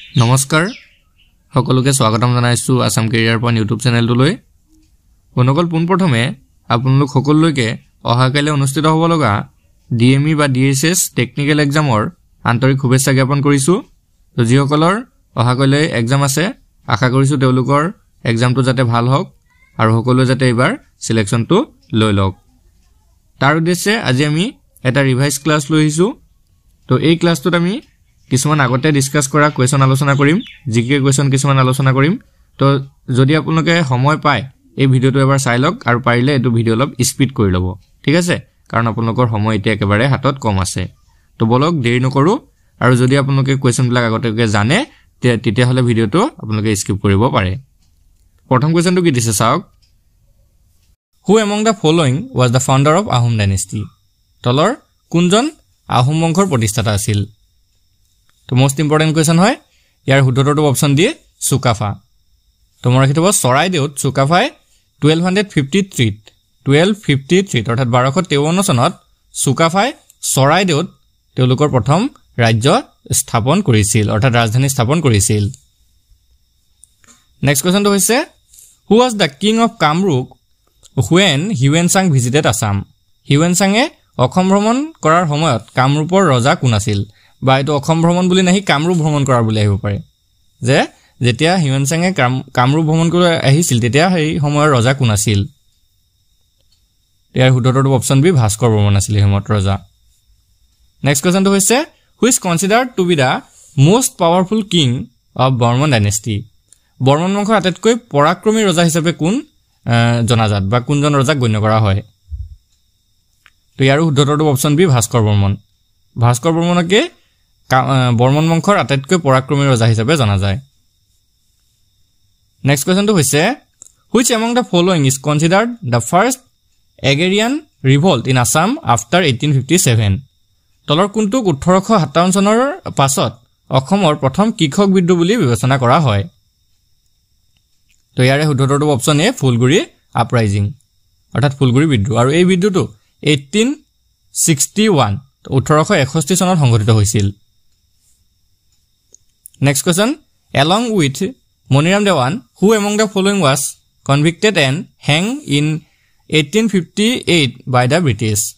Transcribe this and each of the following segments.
নমস্কাৰ সকলোকে স্বাগতম জনাইছো আসাম কেৰিয়াৰ পইণ্ট ইউটিউব চেনেলটোলৈ বনকল পোনপ্ৰথমে আপোনালোক সকলোলৈকে অহাকাইলৈ অনুষ্ঠিত হ'ব লগা ডিএমই বা ডিএছএছ টেকনিক্যাল এক্সামৰ আন্তৰিক শুভেচ্ছা জ্ঞাপন কৰিছো তো যিসকলৰ অহাকাইলৈ এক্সাম আছে আশা কৰিছো তেওঁলোকৰ এক্সামটো যাতে ভাল হওক আৰু সকলোৱে যাতে এবাৰ সিলেকশনটো লৈ লওক তাৰ উদ্দেশ্যে আজি আমি এটা ৰিভাইজ ক্লাছ লৈ আহিছো তো এই ক্লাছটোত আমি কিছুমান আগতে ডিসকাস কৰা কোৱেশ্চন আলোচনা কৰিম জিকে কোৱেশ্চন কিছুমান আলোচনা কৰিম তো যদি আপোনালোকে সময় পায় এই ভিডিওটো এবাৰ চাই লওক আৰু পাৰিলে এটো ভিডিও অলপ স্পিড কৰি ল'ব ঠিক আছে কাৰণ আপোনালোকৰ সময় এতিয়া একেবাৰে হাতত কম আছে তো বলক দেৰি নকৰো আৰু যদি আপোনালোকে কোৱেশ্চন বিলাক আগতেকে জানে তেতিয়া হলে ভিডিওটো আপোনালোকে স্কিপ কৰিব পাৰে প্ৰথম কোৱেশ্চনটো কি দিছে চাওক Who among the following was the founder of Ahom dynasty তলৰ কোনজন আহোম বংশৰ প্ৰতিষ্ঠাতা আছিল তো মোস্ট ইম্পৰ্টেন্ট কোৱেশ্চন হয় ইয়াৰ হুদৰটো অপচন দিয়ে সুকাফা তোমাৰ ৰাখিব সৰাইদেউত সুকাফাই 1253 অৰ্থাৎ 1253 চনত সুকাফাই সৰাইদেউত তেওঁলোকৰ প্ৰথম ৰাজ্য স্থাপন কৰিছিল অৰ্থাৎ ৰাজধানী স্থাপন কৰিছিল নেক্সট কোৱেশ্চনটো হৈছে Who was the king of Kamruk when Huensang visited Assam Huensange Assam ভ্ৰমণ কৰাৰ সময়ত কামৰূপৰ ৰজা কোন আছিল বা এটো অসম ভ্ৰমণ বুলি নাহি কামৰূপ ভ্ৰমণ কৰাৰ বুলি আহিব পাৰে যে যেতিয়া হিউৱেনচাঙে কামৰূপ ভ্ৰমণ কৰি আহিছিল তেতিয়া এই সময়ৰ ৰজা কোন আছিল ইয়াৰ হুদৰটো অপচন বি ভাস্কৰ বৰ্মন আছিল হেমত ৰজা নেক্সট কোৱেশ্চনটো হৈছে who is considered to be the most powerful king of Barman dynasty Barman বংশৰ আটাইতকৈ পৰাক্ৰমী ৰজা হিচাপে কোন জনাজাত বা কোনজন ৰজাক গণ্য কৰা হয় তো ইয়াৰ হুদৰটো অপচন বি ভাস্কৰ বৰ্মনকে বৰ্মন বংশৰ আটাইতকৈ পৰাক্ৰমী ৰজা হিচাপে জনা যায় নেক্সট কোৱেশ্চনটো হৈছে which among the following is considered the first agrarian revolt in Assam after 1857 তলৰ কোনটোক 1857 চনৰ পাছত অসমৰ প্ৰথম কৃষক বিদ্ৰোহ বুলি বিবেচনা কৰা হয় তো ইয়াৰে হুদৰটো অপচন এ ফুলগুৰি আপৰাইজিং অৰ্থাৎ ফুলগুৰি বিদ্ৰোহ আৰু এই বিদ্ৰোহটো 1861 চনত সংঘটিত হৈছিল Next question. Along with Moniram Dewan, who among the following was convicted and hanged in 1858 by the British?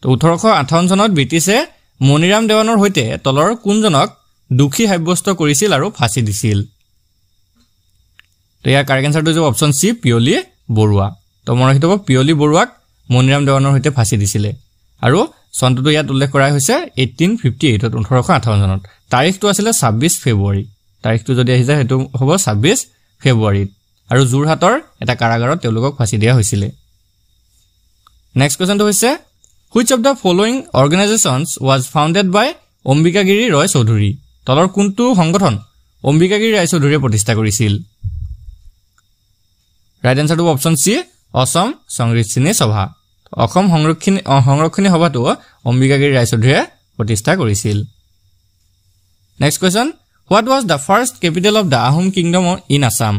তো 1858 চনত ব্ৰিটিছে মনিৰাম দেৱানৰ হৈতে তলৰ কোনজনক দুখী সাব্যস্ত কৰিছিল আৰু ফাঁসি দিছিল তো ইয়াৰ কাৰেক্ট আনসাৰটো যে অপচন সি পিয়লি বৰুৱা তো মন ৰাখিব পিয়লি বৰুৱাক মনিৰাম দেৱানৰ হৈতে ফাঁসি দিছিলে আৰু সন্তটো ইয়াত উল্লেখ কৰা হৈছে 1858 1858 চনত তাৰিখটো আছিল 26 ফেব্ৰুৱাৰী তাৰিখটো যদি আহিছে হেতু হ'ব 26 ফেব্ৰুৱাৰী আৰু জুৰহাটৰ এটা কাৰাগাৰত তেওঁলোকক ফাঁসি দিয়া হৈছিল নেক্সট কোৱেশ্চনটো হৈছে which of the following organizations was founded by Ambikagiri ৰয় চৌধুৰী তলৰ কোনটো সংগঠন অম্বিকাগিৰি ৰয় চৌধুৰীয়ে প্ৰতিষ্ঠা কৰিছিল ৰাইট আনসাৰটো অপচন সি অসম সংৰক্ষণী সভা অসম সংৰক্ষণী সভাটো অম্বিকাগিৰি ৰায় চৌধুৰীয়ে প্ৰতিষ্ঠা কৰিছিল next question what was the first capital of the Ahom kingdom in Assam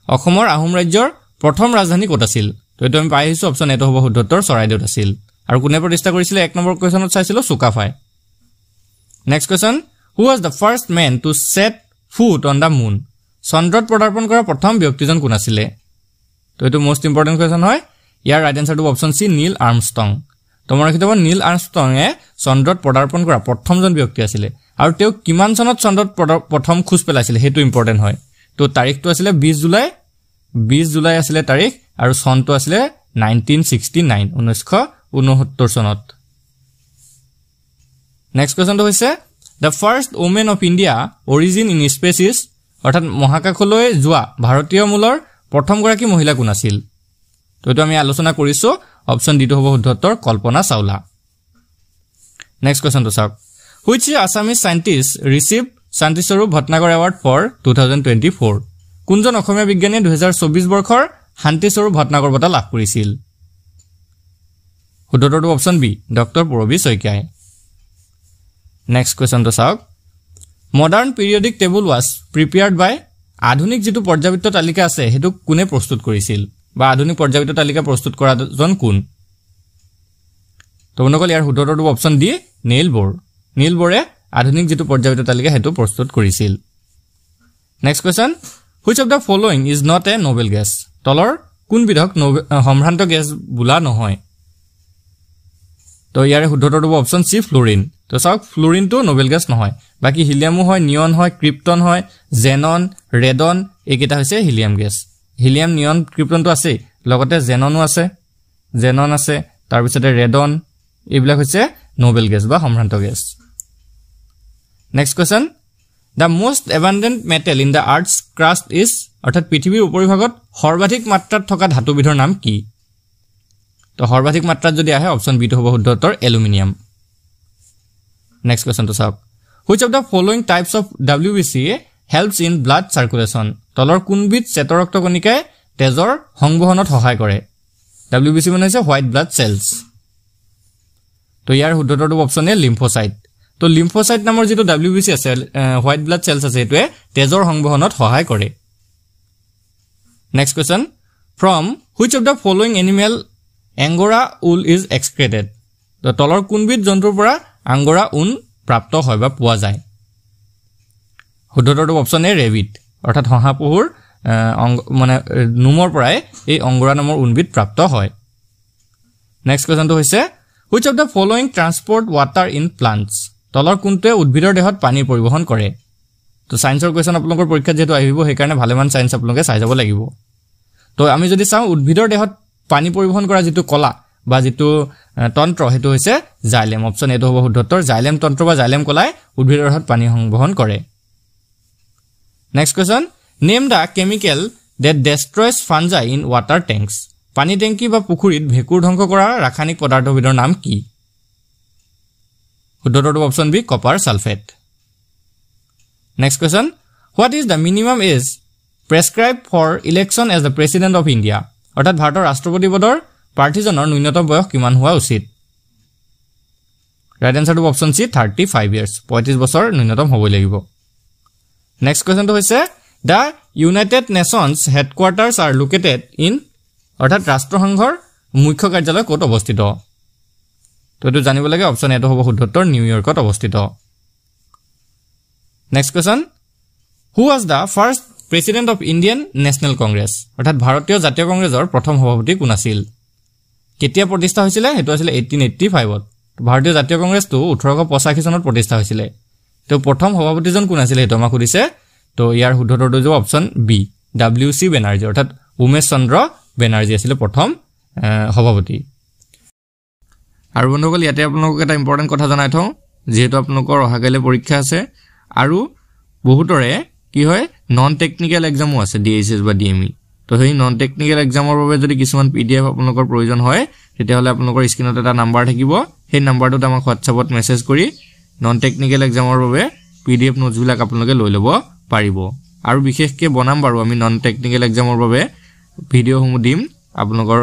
অসমৰ আহোম ৰাজ্যৰ প্ৰথম ৰাজধানী ক'ত আছিল তো এটো আমি পাইছো অপচন এটো হ'ব হুদতৰ সৰাইদেউত আছিল আৰু কোনে প্ৰতিষ্ঠা কৰিছিল এক নম্বৰ কোৱেশ্চনত চাইছিল Sukaphaa next question who was the first man to set foot on the moon চন্দ্ৰত পদাৰ্পণ কৰা প্ৰথম ব্যক্তিজন কোন আছিল তো এটো মোস্ট ইম্পৰ্টেন্ট কোৱেশ্চন হয় ইয়াৰ ৰাইট আনসাৰটো অপচন সি নীল আৰ্মষ্ট্ৰং তোমাৰ ৰাখিব নীল আৰ্মষ্ট্ৰঙে চন্দ্ৰত পদাৰ্পণ কৰা প্ৰথমজন ব্যক্তি আছিল আৰু তেওঁ কিমান চনত চন্দ্ৰত প্ৰথম খোজ পেলাইছিল হেতু ইম্পৰ্টেন্ট হয় তো তাৰিখটো আছিল 20 জুলাই আছিল তাৰিখ আৰু চনটো আছিল 1969 চনত নেক্সট কোৱেশ্চনটো হৈছে the first woman of India origin in space is অৰ্থাৎ মহাকাশলৈ যোৱা ভাৰতীয় মূলৰ প্ৰথম গৰাকী মহিলা কোন আছিল তো এটো আমি আলোচনা কৰিছো অপচন ডি টো হ'ব শুদ্ধতৰ কল্পনা চাওলা নেক্সট কোৱেশ্চন তো চাওক which Assamese scientist received Shantiস্বৰূপ ভট্টনাগৰ award for 2024 কোনজন অসমীয়া বিজ্ঞানীয়ে 2024 বৰ্ষৰ শান্তিস্বৰূপ ভট্টনাগৰ বঁটা লাভ কৰিছিল শুদ্ধটো অপচন বি ডক্টৰ পৰবী শইকীয়াই নেক্সট কোৱেশ্চন তো চাওক modern periodic table was prepared by আধুনিক যেটো পৰ্যাবৃত্ত তালিকা আছে হেতু কোনে প্ৰস্তুত কৰিছিল বা আধুনিক পৰ্যাবৃত্ত তালিকা প্ৰস্তুত কৰা জন কোন তো বনকল ইয়াৰ হুদৰটো অপচন ডি নীল বৰে আধুনিক যেটো পৰ্যাবৃত্ত তালিকা হেতু প্ৰস্তুত কৰিছিল next question which of the following is not a Nobel gas তলৰ কোনবিধক সম্ভ্ৰান্ত গেছ বোলা নহয় তো ইয়াৰে শুদ্ধটো হ'ব অপচন সি ফ্লোৰিন তো চাওক ফ্লোৰিনটো নোবেল গেছ নহয় বাকি হিলিয়ামো হয় নিয়ন হয় ক্ৰিপ্টন হয় জেনন ৰেডন এইকেইটা হৈছে হিলিয়াম গেছ হিলিয়াম নিয়ন ক্ৰিপ্টনটো আছে লগতে জেননো আছে জেনন আছে তাৰ পিছতে ৰেডন এইবিলাক হৈছে নোবেল গেছ বা সম্ভ্ৰান্ত gas next question The most abundant metal in the earth's crust is অৰ্থাৎ পৃথিৱীৰ উপৰিভাগত সৰ্বাধিক মাত্ৰাত থকা ধাতুবিধৰ নাম কি তো সৰ্বাধিক মাত্ৰাত যদি আহে অপচন বি টো হ'ব শুদ্ধ উত্তৰ এলুমিনিয়াম নেক্সট কোৱেশ্চন তো চাওক which of the following types of WBC helps in blood circulation তলৰ কোনবিধ চেতৰক্ত কণিকাই তেজৰ সংবহনত সহায় কৰে WBC মানে হৈছে হোৱাইট ব্লাড চেলছ তো ইয়াৰ শুদ্ধটো অপচন এ লিম্ফোসাইট তো লিম্ফোসাইট নামৰ যেটো WBC আছে হোৱাইট ব্লাড চেলছ আছে এটোৱে তেজৰ সংবহনত সহায় কৰে next question from which of the following animal angora wool is excreted তো তলৰ কোনবিধ জন্তুৰ পৰা আংগোৰা উন প্ৰাপ্ত হয় বা পোৱা যায় শুদ্ধটো অপচন এ ৰেবিট অৰ্থাৎ হহাপহুৰ মানে নুমৰ পৰাই এই অংগোৰা নামৰ উনবিধ প্ৰাপ্ত হয় নেক্সট কোৱেশ্চনটো হৈছে which of the following transport water in plants তলৰ কোনটোৱে উদ্ভিদৰ দেহত পানী পৰিবহন কৰে তো সায়েন্সৰ কোৱেশ্চন আপোনালোকৰ পৰীক্ষাত যেটো আহিব সেই কাৰণে ভালেমান সায়েন্স আপোনালোকে চাই যাব লাগিব তো আমি যদি চাও উদ্ভিদৰ দেহত পানী পৰিবহন কৰা যেটো কলা বা যেটো তন্ত্ৰ হেতু হৈছে জাইলেম অপচন এটো হ'ব শুদ্ধ উত্তৰ জাইলেম তন্ত্ৰ বা জাইলেম কলাই উদ্ভিদৰ দেহত পানী সংবহন কৰে next question name the chemical that destroys fungi in water tanks পানী টেংকি বা পুখুৰীত ভেকুৰ ধ্বংস কৰা ৰাসায়নিক পদাৰ্থবিধৰ নাম কি শুদ্ধটো option B copper sulphate next question what is the minimum age prescribed for election as the president of India অৰ্থাৎ ভাৰতৰ ৰাষ্ট্ৰপতি পদৰ প্ৰাৰ্থীজনৰ ন্যূনতম বয়স কিমান হোৱা উচিত ৰাইট আনসাৰটো অপচন সি 35 ইয়াৰ্স 35 বছৰ ন্যূনতম হ'ব লাগিব নেক্সট কোৱেশ্চনটো হৈছে the United Nations headquarters are located in অৰ্থাৎ ৰাষ্ট্ৰসংঘৰ মুখ্য কাৰ্যালয় ক'ত অৱস্থিত তো এটো জানিব লাগে অপচন এটো হ'ব শুদ্ধ উত্তৰ নিউয়ৰ্কত অৱস্থিত next question who was the first president of Indian National Congress অৰ্থাৎ ভাৰতীয় জাতীয় কংগ্ৰেছৰ প্ৰথম সভাপতি কোন আছিল কেতিয়া প্ৰতিষ্ঠা হৈছিল হেতু আছিল 1885 ত ভাৰতীয় জাতীয় কংগ্ৰেছটো 1885 চনত প্ৰতিষ্ঠা হৈছিল তো প্ৰথম সভাপতিজন কোন আছিল হেতু আমাক সুধিছে তো ইয়াৰ শুদ্ধটো হ'ব অপচন বি WC বেনাৰ্জী অৰ্থাৎ উমেশ চন্দ্ৰ বেনাৰ্জী আছিল প্ৰথম সভাপতি আৰু বন্ধুসকল ইয়াতে আপোনালোকক এটা ইম্পৰ্টেন্ট কথা জনাই থওঁ যেহেতু আপোনালোকৰ অহাকাইলে পৰীক্ষা আছে আৰু বহুতৰে কি হয় নন টেকনিক্যাল এক্সামও আছে DSS বা DME তো সেই নন টেকনিক্যাল এক্সামৰ বাবে যদি কিছুমান PDF আপোনালোকৰ প্ৰয়োজন হয় তেতিয়াহলে আপোনালোকৰ স্ক্ৰিনত এটা নাম্বাৰ থাকিব সেই নাম্বাৰটোত আমাক WhatsAppত মেছেজ কৰি নন টেকনিক্যাল এক্সামৰ বাবে PDF নোটছ বিলাক আপোনালোকে লৈ ল'ব পাৰিব আৰু বিশেষকৈ বনাম বাৰু আমি নন টেকনিক্যাল এক্সামৰ বাবে ভিডিও সমূহ দিম আপোনালোকৰ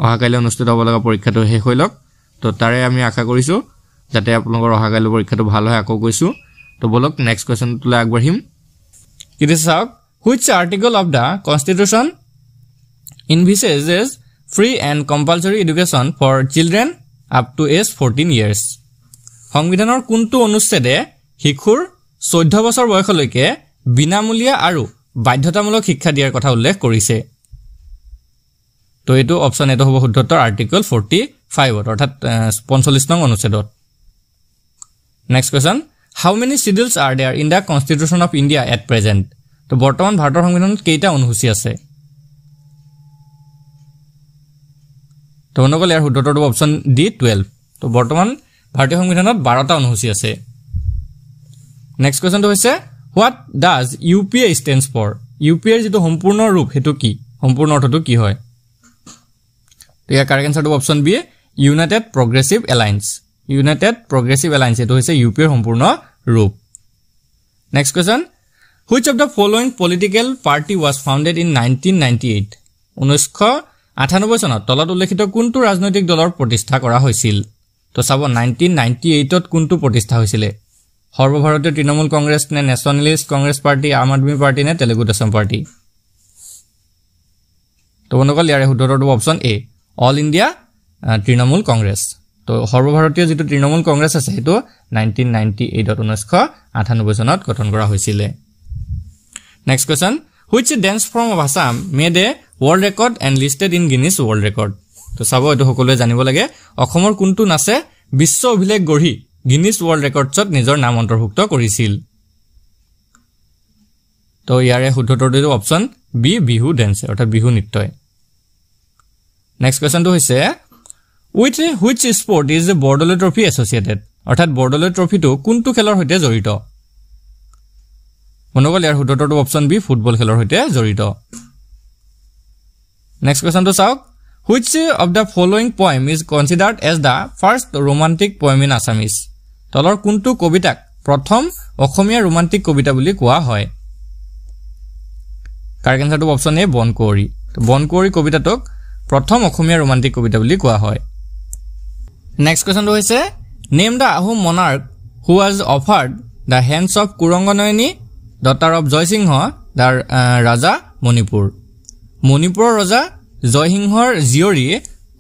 অহাকাইলে অনুষ্ঠিত হ'ব লগা পৰীক্ষাটো শেষ হৈ লওক তো তাৰে আমি আশা কৰিছো যাতে আপোনালোকৰ অহাকাইলে পৰীক্ষাটো ভাল হয় আকৌ কৈছো তো বলক নেক্সট কোৱেশ্চনটোলৈ আগবাঢ়িম It is out which article of the Constitution envisages free and compulsory education for children up to age 14 years. সংবিধানৰ কোনটো অনুচ্ছেদে শিশুৰ 14 বছৰ বয়সলৈকে বিনামূলীয়া আৰু বাধ্যতামূলক শিক্ষা দিয়াৰ কথা উল্লেখ কৰিছে তো এটো অপচন এটো হ'ব শুদ্ধ উত্তৰ আৰ্টিকল 45 অৰ্থাৎ 45 নং অনুচ্ছেদত next question How many schedules are there in the Constitution of India at present? তো বৰ্তমান ভাৰতৰ সংবিধানত কেইটা অনুসূচী আছে তো অনুকল ইয়াৰ শুদ্ধটো অপচন ডি 12 তো বৰ্তমান ভাৰতীয় সংবিধানত 12টা অনুসূচী আছে নেক্সট কোৱেশ্চনটো হৈছে What does UPA stands for? UPA যেটো সম্পূৰ্ণ ৰূপ হেতু কি সম্পূৰ্ণ অৰ্থটো কি হয় তো ইয়াৰ কাৰেক্ট আনসাৰটো option B United Progressive Alliance United Progressive Alliance এটো হৈছে UPA সম্পূৰ্ণ ৰূপ next question Which of the following political party was founded in 1998 1998 চনত তলত উল্লেখিত কোনটো ৰাজনৈতিক দলৰ প্ৰতিষ্ঠা কৰা হৈছিল তো চাব 1998 ত কোনটো প্ৰতিষ্ঠা হৈছিল সৰ্বভাৰতীয় তৃণমূল কংগ্ৰেছ নে নেশ্যনেলিষ্ট কংগ্ৰেছ পাৰ্টি আম আদমি পাৰ্টি নে তেলেগু দেশম পাৰ্টি তো বন্ধুসকল ইয়াৰে শুদ্ধটো অপচন এ অল ইণ্ডিয়া তৃণমূল কংগ্ৰেছ তো সৰ্বভাৰতীয় যেটো তৃণমূল কংগ্ৰেছ আছে হেতু 1998 1998 চনত গঠন কৰা হৈছিল Next question. Which dance form of Assam made a world record and listed in Guinness World Record? তো চাব এটো সকলোৱে জানিব লাগে অসমৰ কোনটো নাচে বিশ্ব অভিলেখ গঢ়ি গিনিছ ৱৰ্ল্ড ৰেকৰ্ডছত নিজৰ নাম অন্তৰ্ভুক্ত কৰিছিল তো ইয়াৰে শুদ্ধটোৰ অপচন বি বিহু ডেন্স অৰ্থাৎ বিহু নৃত্যয় নেক্সট কোৱেশ্চনটো হৈছে with which sport is the Bordoloi Trophy associated অৰ্থাৎ Bordoloi Trophy টো কোনটো খেলৰ সৈতে জড়িত মনোগল ইয়াৰ শুদ্ধটোৰ অপচন বি ফুটবল খেলৰ সৈতে জড়িত নেক্সট কোৱেশ্চনটো চাওক which of the following poem is considered as the first romantic poem in Assamese তলৰ কোনটো কবিতাক প্ৰথম অসমীয়া ৰোমান্টিক কবিতা বুলি কোৱা হয় কাৰেক্ট আনসাৰটো অপচন এ বনকুঁৱৰী তো বনকুঁৱৰী কবিতাটোক প্ৰথম অসমীয়া ৰোমান্টিক কবিতা বুলি কোৱা হয় নেক্সট কোৱেশ্চনটো হৈছে name the Ahom monarch who was offered the hands of Kuranganayani daughter of Jaisingha the raja Manipur মণিপুৰৰ ৰজা জয়সিংহৰ জিয়ৰী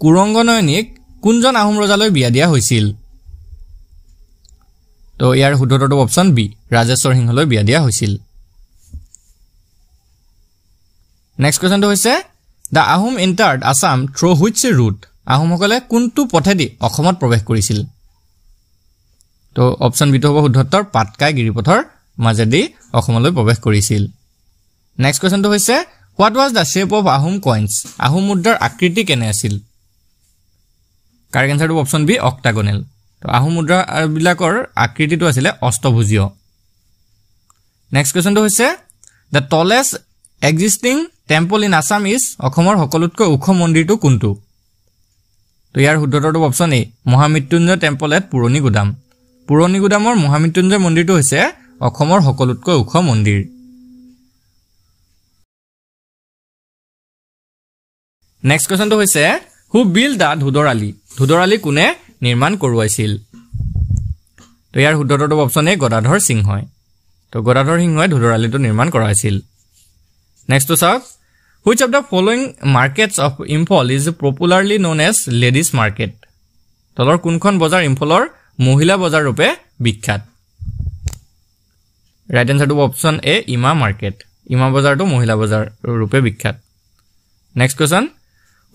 কুৰংগনয়নীক কোনজন আহোম ৰজালৈ বিয়া দিয়া হৈছিল তো ইয়াৰ শুদ্ধটোৰ অপচন বি ৰাজেশ্বৰ সিংহলৈ বিয়া দিয়া হৈছিল নেক্সট কোৱেশ্চনটো হৈছে the Ahom entered Assam through which route আহোমসকলে কোনটো পথেদি অসমত প্ৰৱেশ কৰিছিল তো অপচন বি টো হ'ব শুদ্ধতৰ পাটকাই গিৰিপথৰ মাজেদি অসমলৈ প্ৰৱেশ কৰিছিল নেক্সট কোৱেশ্চনটো হৈছে What was the shape of Ahom coins? Ahom মুদ্ৰাৰ আকৃতি কেনে আছিল? কাৰেক্ট আনসাৰটো অপচন বি অক্টাগোনেল। তো আহোম মুদ্ৰা বিলাকৰ আকৃতিটো আছিল অষ্টভুজীয়। নেক্সট কোৱেশ্চনটো হৈছে the tallest existing temple in Assam is অসমৰ সকলোতকৈ ওখ মন্দিৰটো কোনটো? তো ইয়াৰ শুদ্ধটো option A Mahamrityunjay temple at Puroni Gudam. পুৰণি গুদামৰ মহামৃত্যুঞ্জয় মন্দিৰটো হৈছে অসমৰ সকলোতকৈ ওখ মন্দিৰ। নেক্সট কোৱেশ্চনটো হৈছে হু বিল্ড দা ধুদৰালি ধুদৰালি কোনে নিৰ্মাণ কৰোৱাইছিল তো ইয়াৰ শুদ্ধটো অপচন এ গদাধৰ সিংহই তো গদাধৰ সিংহই ধুদৰালিটো নিৰ্মাণ কৰাইছিল নেক্সট টু চাওক which of the following markets of Imphal is popularly known as ladies market তলৰ কোনখন বজাৰ ইম্ফলৰ মহিলা বজাৰ ৰূপে বিখ্যাত ৰাইট আনসাৰটো অপচন এ ইমা মাৰ্কেট ইমা বজাৰটো মহিলা বজাৰ ৰূপে বিখ্যাত next question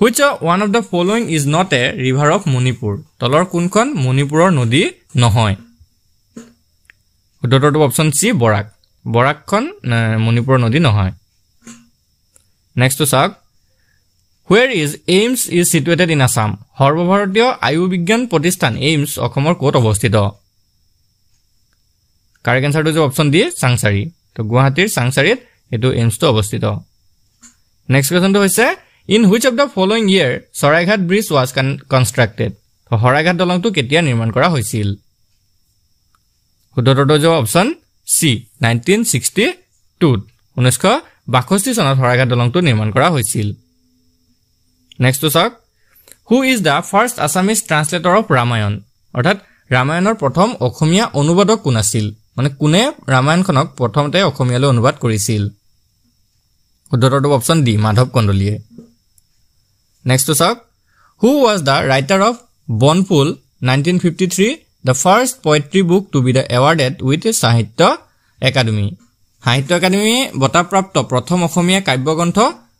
Which one of the following is not a river of Manipur? তলৰ কোনখন মণিপুৰৰ নদী নহয় শুদ্ধটো অপচন সি বৰাক বৰাকখন মণিপুৰৰ নদী নহয় নেক্সট চাওক Where is AIMS is situated in Assam? সৰ্বভাৰতীয় আয়ুৰ্বিজ্ঞান প্ৰতিষ্ঠান AIMS অসমৰ ক'ত অৱস্থিত কাৰেক্ট আনসাৰটো যে অপচন ডি চাংচাৰী তো গুৱাহাটীৰ চাংচাৰীত এটো AIMS টো অৱস্থিত নেক্সট কোৱেশ্চনটো হৈছে In which of the following year Saraighat Bridge was constructed? তো হৰাইঘাট দলংটো কেতিয়া নিৰ্মাণ কৰা হৈছিল শুদ্ধটো যে অপচন সি 1962 1962 চনত হৰাইঘাট দলংটো নিৰ্মাণ কৰা হৈছিল নেক্সট টু চাওক who is the first Assamese translator of Ramayana অৰ্থাৎ ৰামায়ণৰ প্ৰথম অসমীয়া অনুবাদক কোন আছিল মানে কোনে ৰামায়ণখনক প্ৰথমতে অসমীয়ালৈ অনুবাদ কৰিছিল শুদ্ধটো অপচন ডি মাধৱ কণ্ডলীয়ে Next to talk, who was the writer of Bonful 1953, the first poetry book to be awarded with Sahitya Academy? Sahitya Academy bota prapto prothom অসমীয়া কাব্যগ্ৰন্থ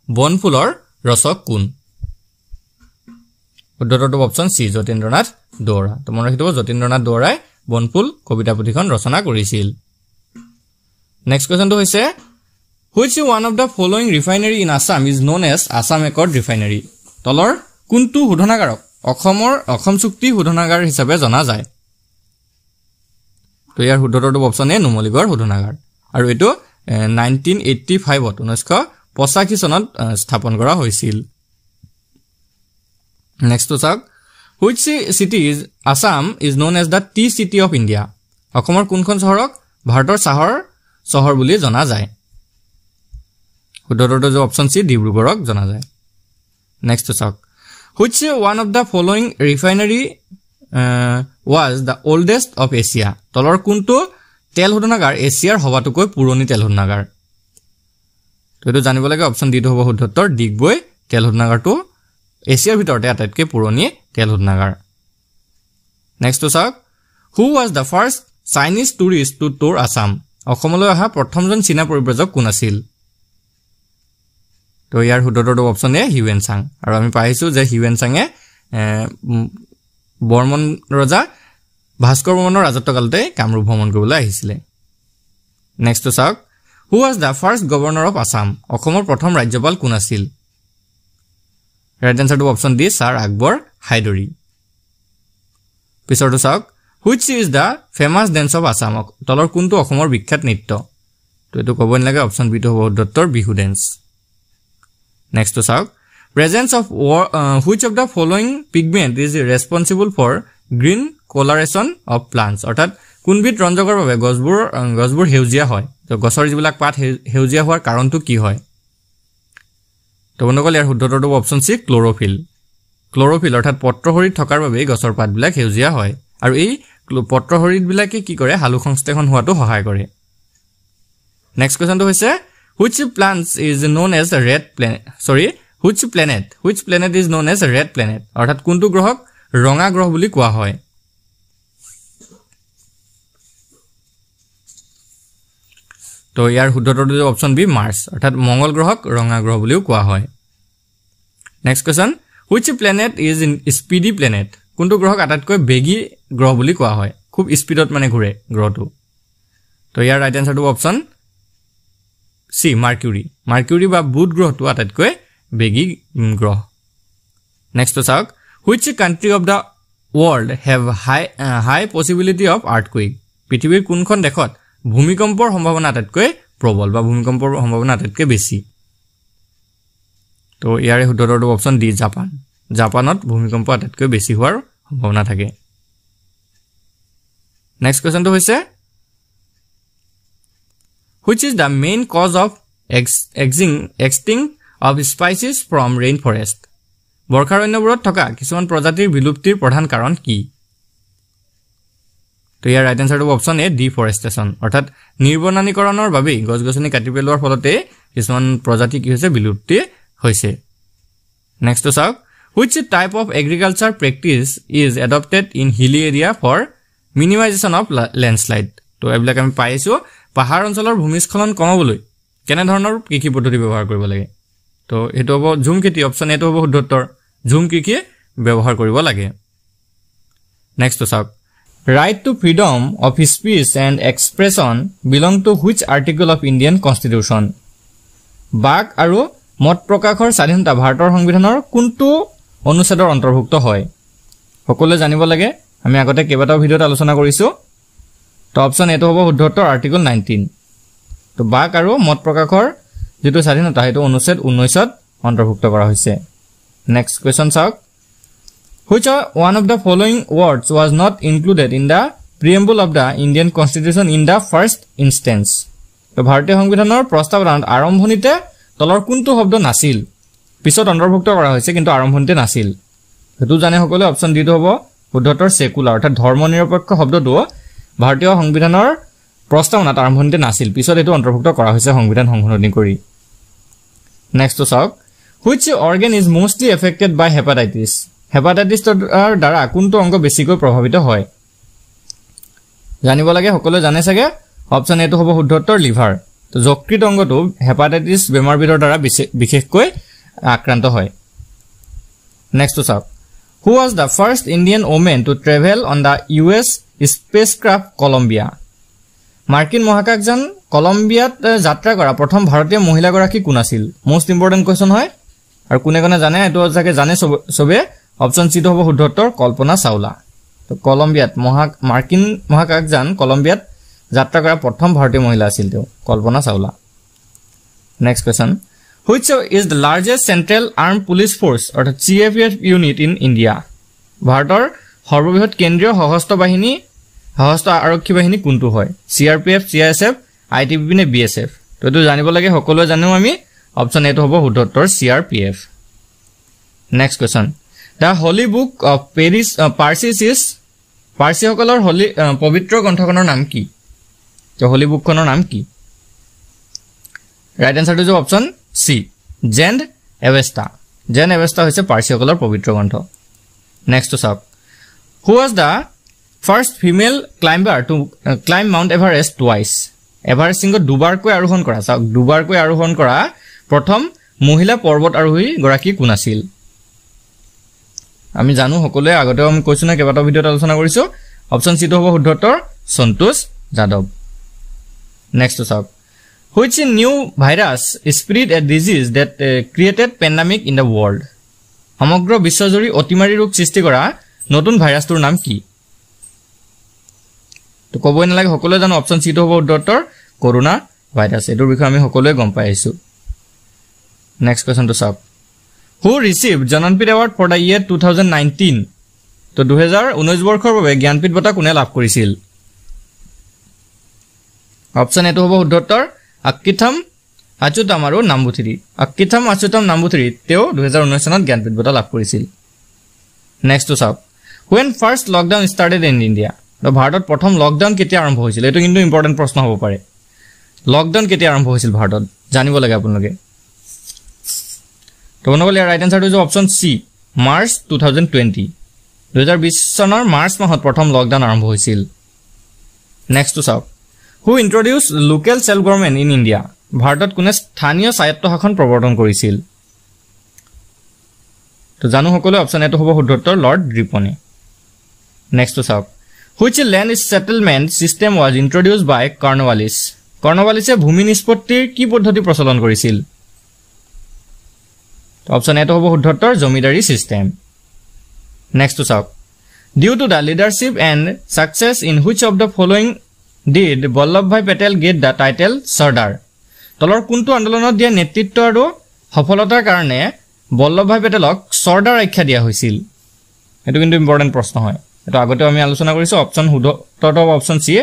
বনফুলৰ ৰচক কোন? শুদ্ধটো অপচন সি যতীন্দ্ৰনাথ দুৱৰা। তো মনত ৰাখিব যতীন্দ্ৰনাথ দুৱৰাই বনফুল কবিতা পুথিখন ৰচনা কৰিছিল। নেক্সট কোৱেশ্চনটো হৈছে which one of the following refinery in Assam is known as Assam Accord Refinery? তলৰ কোনটো শোধনাগাৰক অসম চুক্তি শোধনাগাৰ হিচাপে জনা যায় তো ইয়াৰ শুদ্ধটো অপচন এ নুমলীগড় শোধনাগাৰ আৰু এটো 1985 1985 চনত স্থাপন কৰা হৈছিল নেক্সট টু চাওক which city is Assam is known as the tea city of India অসমৰ কোনখন চহৰক ভাৰতৰ চাহৰ চহৰ বুলি জনা যায় শুদ্ধটো যে অপচন সি ডিব্ৰুগড়ক জনা যায় Next to talk. Which one of the following refinery was the oldest of Asia? তলৰ কোনটো তেল শোধনাগাৰ এছিয়াৰ হবাটোকৈ পুৰণি তেল শোধনাগাৰ তো এটো জানিব লাগে অপচন ডি টো হ'ব শুদ্ধতৰ ডিগবৈ তেল শোধনাগাৰটো এছিয়াৰ ভিতৰতে আটাইতকৈ পুৰণি তেল শোধনাগাৰ নেক্সট টু চাওক Who was the first Chinese tourist to tour Assam? অসমলৈ অহা প্ৰথমজন চীনা পৰিব্ৰাজক কোন আছিল তো ইয়াৰ শুদ্ধটো অপচন এ হিউৱেন চাং আৰু আমি পাইছো যে হিউৱেন চাঙে বৰ্মন ৰজা ভাস্কৰ বৰ্মনৰ ৰাজত্বকালতে কামৰূপ ভ্ৰমণ কৰিবলৈ আহিছিল নেক্সট টু চাওক who was the first governor of Assam অসমৰ প্ৰথম ৰাজ্যপাল কোন আছিল ৰাইট আনসাৰটো option D sir Akbar Hydari পিছৰটো চাওক which is the famous dance of Assam তলৰ কোনটো অসমৰ বিখ্যাত নৃত্য তো এটো ক'ব নালাগে অপচন বি টো হ'ব দত্তৰ বিহু ড্যান্স নেক্সট টু চাওক presence of which of the following pigment is responsible for green coloration of plants অৰ্থাৎ কোনবিধ ৰঞ্জকৰ বাবে গছবোৰ হেউজিয়া হয় তো গছৰ যিবিলাক পাত হেউজিয়া হোৱাৰ কাৰণটো কি হয় তো বন্ধুসকল ইয়াৰ শুদ্ধটো অপচন সি ক্লোৰোফিল অৰ্থাৎ পত্ৰহৰিত থকাৰ বাবে গছৰ পাতবিলাক হেউজিয়া হয় আৰু এই পত্ৰহৰিত বিলাকে কি কৰে হালু সংশ্লেষণ হোৱাটো সহায় কৰে নেক্সট কোৱেশ্চনটো হৈছে which planet is known as the red planet which planet is known as a red planet অৰ্থাৎ কোনটো গ্ৰহক ৰঙা গ্ৰহ বুলি কোৱা হয় তো ইয়াৰ শুদ্ধটো অপচন বি মাৰ্চ অৰ্থাৎ মঙ্গল গ্ৰহক ৰঙা গ্ৰহ বুলিও কোৱা হয় next question which planet is in speedy planet কোনটো গ্ৰহক আটাইতকৈ বেগী গ্ৰহ বুলি কোৱা হয় খুব স্পিডত মানে ঘূৰে গ্ৰহটো তো ইয়াৰ ৰাইট আনসাৰটো অপচন সি মাৰ্কিউৰি বা বুধ গ্ৰহটো আটাইতকৈ বেগী গ্ৰহ নেক্সট টু চাওক which country of the world have high possibility of earthquake পৃথিৱীৰ কোনখন দেশত ভূমিকম্পৰ সম্ভাৱনা আটাইতকৈ প্ৰবল বা ভূমিকম্পৰ সম্ভাৱনা আটাইতকৈ বেছি তো ইয়াৰ শুদ্ধটো অপচন ডি জাপানত ভূমিকম্প আটাইতকৈ বেছি হোৱাৰ সম্ভাৱনা থাকে নেক্সট কোৱেশ্চনটো হৈছে which is the main cause of extinct of species from rainforest বৰ্ষাৰণ্যবোৰত থকা কিছুমান প্ৰজাতিৰ বিলুপ্তিৰ প্ৰধান কাৰণ কি তো ইয়াৰ ৰাইট আনসাৰটো অপচন এ ডিফৰেষ্টেশ্যন অৰ্থাৎ নিৰ্বনানীকৰণৰ বাবে গছগছনি কাটি পেলোৱাৰ ফলতে কিছুমান প্ৰজাতি কি হৈছে বিলুপ্তি হৈছে নেক্সট টু চাওক which type of agriculture practice is adopted in hilly area for minimization of landslide তো এইবিলাক আমি পাইছো পাহাৰ অঞ্চলৰ ভূমিস্খলন কমাবলৈ কেনে ধৰণৰ কৃষি পদ্ধতি ব্যৱহাৰ কৰিব লাগে তো এটো হ'ব ঝুম খেতি অপচন এটো হ'ব শুদ্ধতৰ ঝুম কৃষি ব্যৱহাৰ কৰিব লাগে নেক্সট টু চাওক right to freedom of speech and expression belong to which article of Indian Constitution বাক আৰু মত প্ৰকাশৰ স্বাধীনতা ভাৰতৰ সংবিধানৰ কোনটো অনুচ্ছেদৰ অন্তৰ্ভুক্ত হয় সকলোৱে জানিব লাগে আমি আগতে কেইবাটাও ভিডিঅত আলোচনা কৰিছো তো অপচন এটো হ'ব শুদ্ধতৰ আৰ্টিকল 19 তো বাক আৰু মত প্ৰকাশৰ যেটো স্বাধীনতা হেতু অনুচ্ছেদ 19ত অন্তৰ্ভুক্ত কৰা হৈছে নেক্সট কোৱেশ্চন চাওক which one of the following words was not included in the preamble of the Indian Constitution in the first instance তো ভাৰতীয় সংবিধানৰ প্ৰস্তাৱনাত আৰম্ভণিতে তলৰ কোনটো শব্দ নাছিল পিছত অন্তৰ্ভুক্ত কৰা হৈছে কিন্তু আৰম্ভণিতে নাছিল হেতু জানে সকলে অপচন ডি টো হ'ব শুদ্ধতৰ সেকুলাৰ অৰ্থাৎ ধৰ্মনিৰপেক্ষ শব্দটো ভাৰতীয় সংবিধানৰ প্ৰস্তাৱনাত আৰম্ভণিতে নাছিল পিছত এটো অন্তৰ্ভুক্ত কৰা হৈছে সংবিধান সংশোধনী কৰি নেক্সট টু চাওক which organ is mostly affected by hepatitis হেপাটাইটিছৰ দ্বাৰা কোনটো অংগ বেছিকৈ প্ৰভাৱিত হয় জানিব লাগে সকলো জানে চাগে অপচন এটো হ'ব শুদ্ধতৰ লিভাৰ তো যকৃত অংগটো হেপাটাইটিছ বেমাৰবিধৰ দ্বাৰা বিশেষকৈ আক্ৰান্ত হয় নেক্সট টু চাওক who was the first Indian woman to travel on the US spacecraft Columbia মাৰ্কিন মহাকাশযান কলম্বিয়াত যাত্ৰা কৰা প্ৰথম ভাৰতীয় মহিলাগৰাকী কোন আছিল মোস্ট ইম্পৰ্টেন্ট কোৱেশ্চন হয় আৰু কোনে কোনে জানে এটো জাকে জানে সবে অপচন সি হ'ব শুদ্ধতৰ কল্পনা চাওলা তো কলম্বিয়াত মাৰ্কিন মহাকাশযান কলম্বিয়াত যাত্ৰা কৰা প্ৰথম ভাৰতীয় মহিলা আছিল তেওঁ Kalpana Chawla next question which is the largest central armed police force অৰ্থাৎ CFF unit in India ভাৰতৰ সৰ্ববৃহৎ কেন্দ্ৰীয় সশস্ত্ৰ আৰক্ষী বাহিনী কোনটো হয় CRPF CISF ITBP নে BSF তো এটো জানিব লাগে সকলোৱে জানো আমি অপচন এটো হ'ব শুদ্ধতৰ CRPF next question The Holy Book of Parsis is পাৰ্চীসকলৰ পবিত্ৰ গ্ৰন্থখনৰ নাম কি তো হলি বুকখনৰ নাম কি ৰাইট আনসাৰটো যে অপচন সি জেন্ড এভেষ্টা হৈছে পাৰ্চীসকলৰ পবিত্ৰ গ্ৰন্থ নেক্সট টু চাওক who was the first female climber to climb Mount Everest twice Everest শৃংগ দুবাৰকৈ আৰোহণ কৰা চাওক দুবাৰকৈ আৰোহণ কৰা প্ৰথম মহিলা পৰ্বত আৰোহী গৰাকী কোন আছিল আমি জানো সকলোৱে আগতে আমি কৈছো না কেইবাটা ভিডিঅত আলোচনা কৰিছো অপচন সি টো হ'ব শুদ্ধ উত্তৰ সন্তোষ যাদৱ নেক্সট চাওক which new virus spread a disease that created pandemic in the world সমগ্ৰ বিশ্বজুৰি অতিমাৰী ৰোগ সৃষ্টি কৰা নতুন ভাইৰাছটোৰ নাম কি তো কবই নালাগে সকলোৱে জানো অপচন সি টো হ'ব শুদ্ধ উত্তৰ কৰোনা ভাইৰাছ এটোৰ বিষয়ে আমি সকলোৱে গম পাই আছো নেক্সট কোৱেশ্চন তো চাওক who received Jnanpith award for the year 2019 তো 2019 বৰ্ষৰ বাবে জ্ঞানপীঠ বঁটা কোনে লাভ কৰিছিল অপচন এটো হ'ব শুদ্ধ উত্তৰ আক্কিথাম আচুতাম আৰু নাম্বুথিৰি আক্কিথাম আচুতাম নাম্বুথিৰি তেও 2019 চনত জ্ঞানপীঠ বঁটা লাভ কৰিছিল নেক্সট তো চাওক when first lockdown started in India তো ভাৰতত প্ৰথম লকডাউন কেতিয়া আৰম্ভ হৈছিল এটো কিন্তু ইম্পৰ্টেন্ট প্ৰশ্ন হ'ব পাৰে লকডাউন কেতিয়া আৰম্ভ হৈছিল ভাৰতত জানিব লাগে আপোনালোকে তো বনগল ইয়াৰ ৰাইট আনসাৰ হৈছে অপচন সি মাৰ্চ 2020 2020 চনৰ মাৰ্চ মাহত প্ৰথম লকডাউন আৰম্ভ হৈছিল নেক্সট তো চাওক who introduced local self government in India ভাৰতত কোনে স্থানীয় স্বায়ত্ত শাসন প্ৰৱৰ্তন কৰিছিল তো জানো সকলো অপচন এটো হ'ব শুদ্ধ উত্তৰ লৰ্ড ৰিপনে নেক্সট তো চাওক which land settlement system was introduced by Cornwallis কৰ্ণৱালিছে ভূমি নিষ্পত্তিৰ কি পদ্ধতি প্ৰচলন কৰিছিল অপচন এটো হ'ব শুদ্ধ উত্তৰ জমিদাৰী সিস্টেম নেক্সট তো চাওক due to the leadership and success in which of the following did Vallabhbhai Patel get the title Sardar তলৰ কোনটো আন্দোলনত দিয়া নেতৃত্ব আৰু সফলতাৰ কাৰণে বল্লভভাই পেটেলক সৰ্দাৰ আখ্যা দিয়া হৈছিল এটো কিন্তু ইম্পৰ্টেন্ট প্ৰশ্ন হয় এটো আগতে আমি আলোচনা কৰিছো অপচন শুদ্ধ উত্তৰ অপচন সি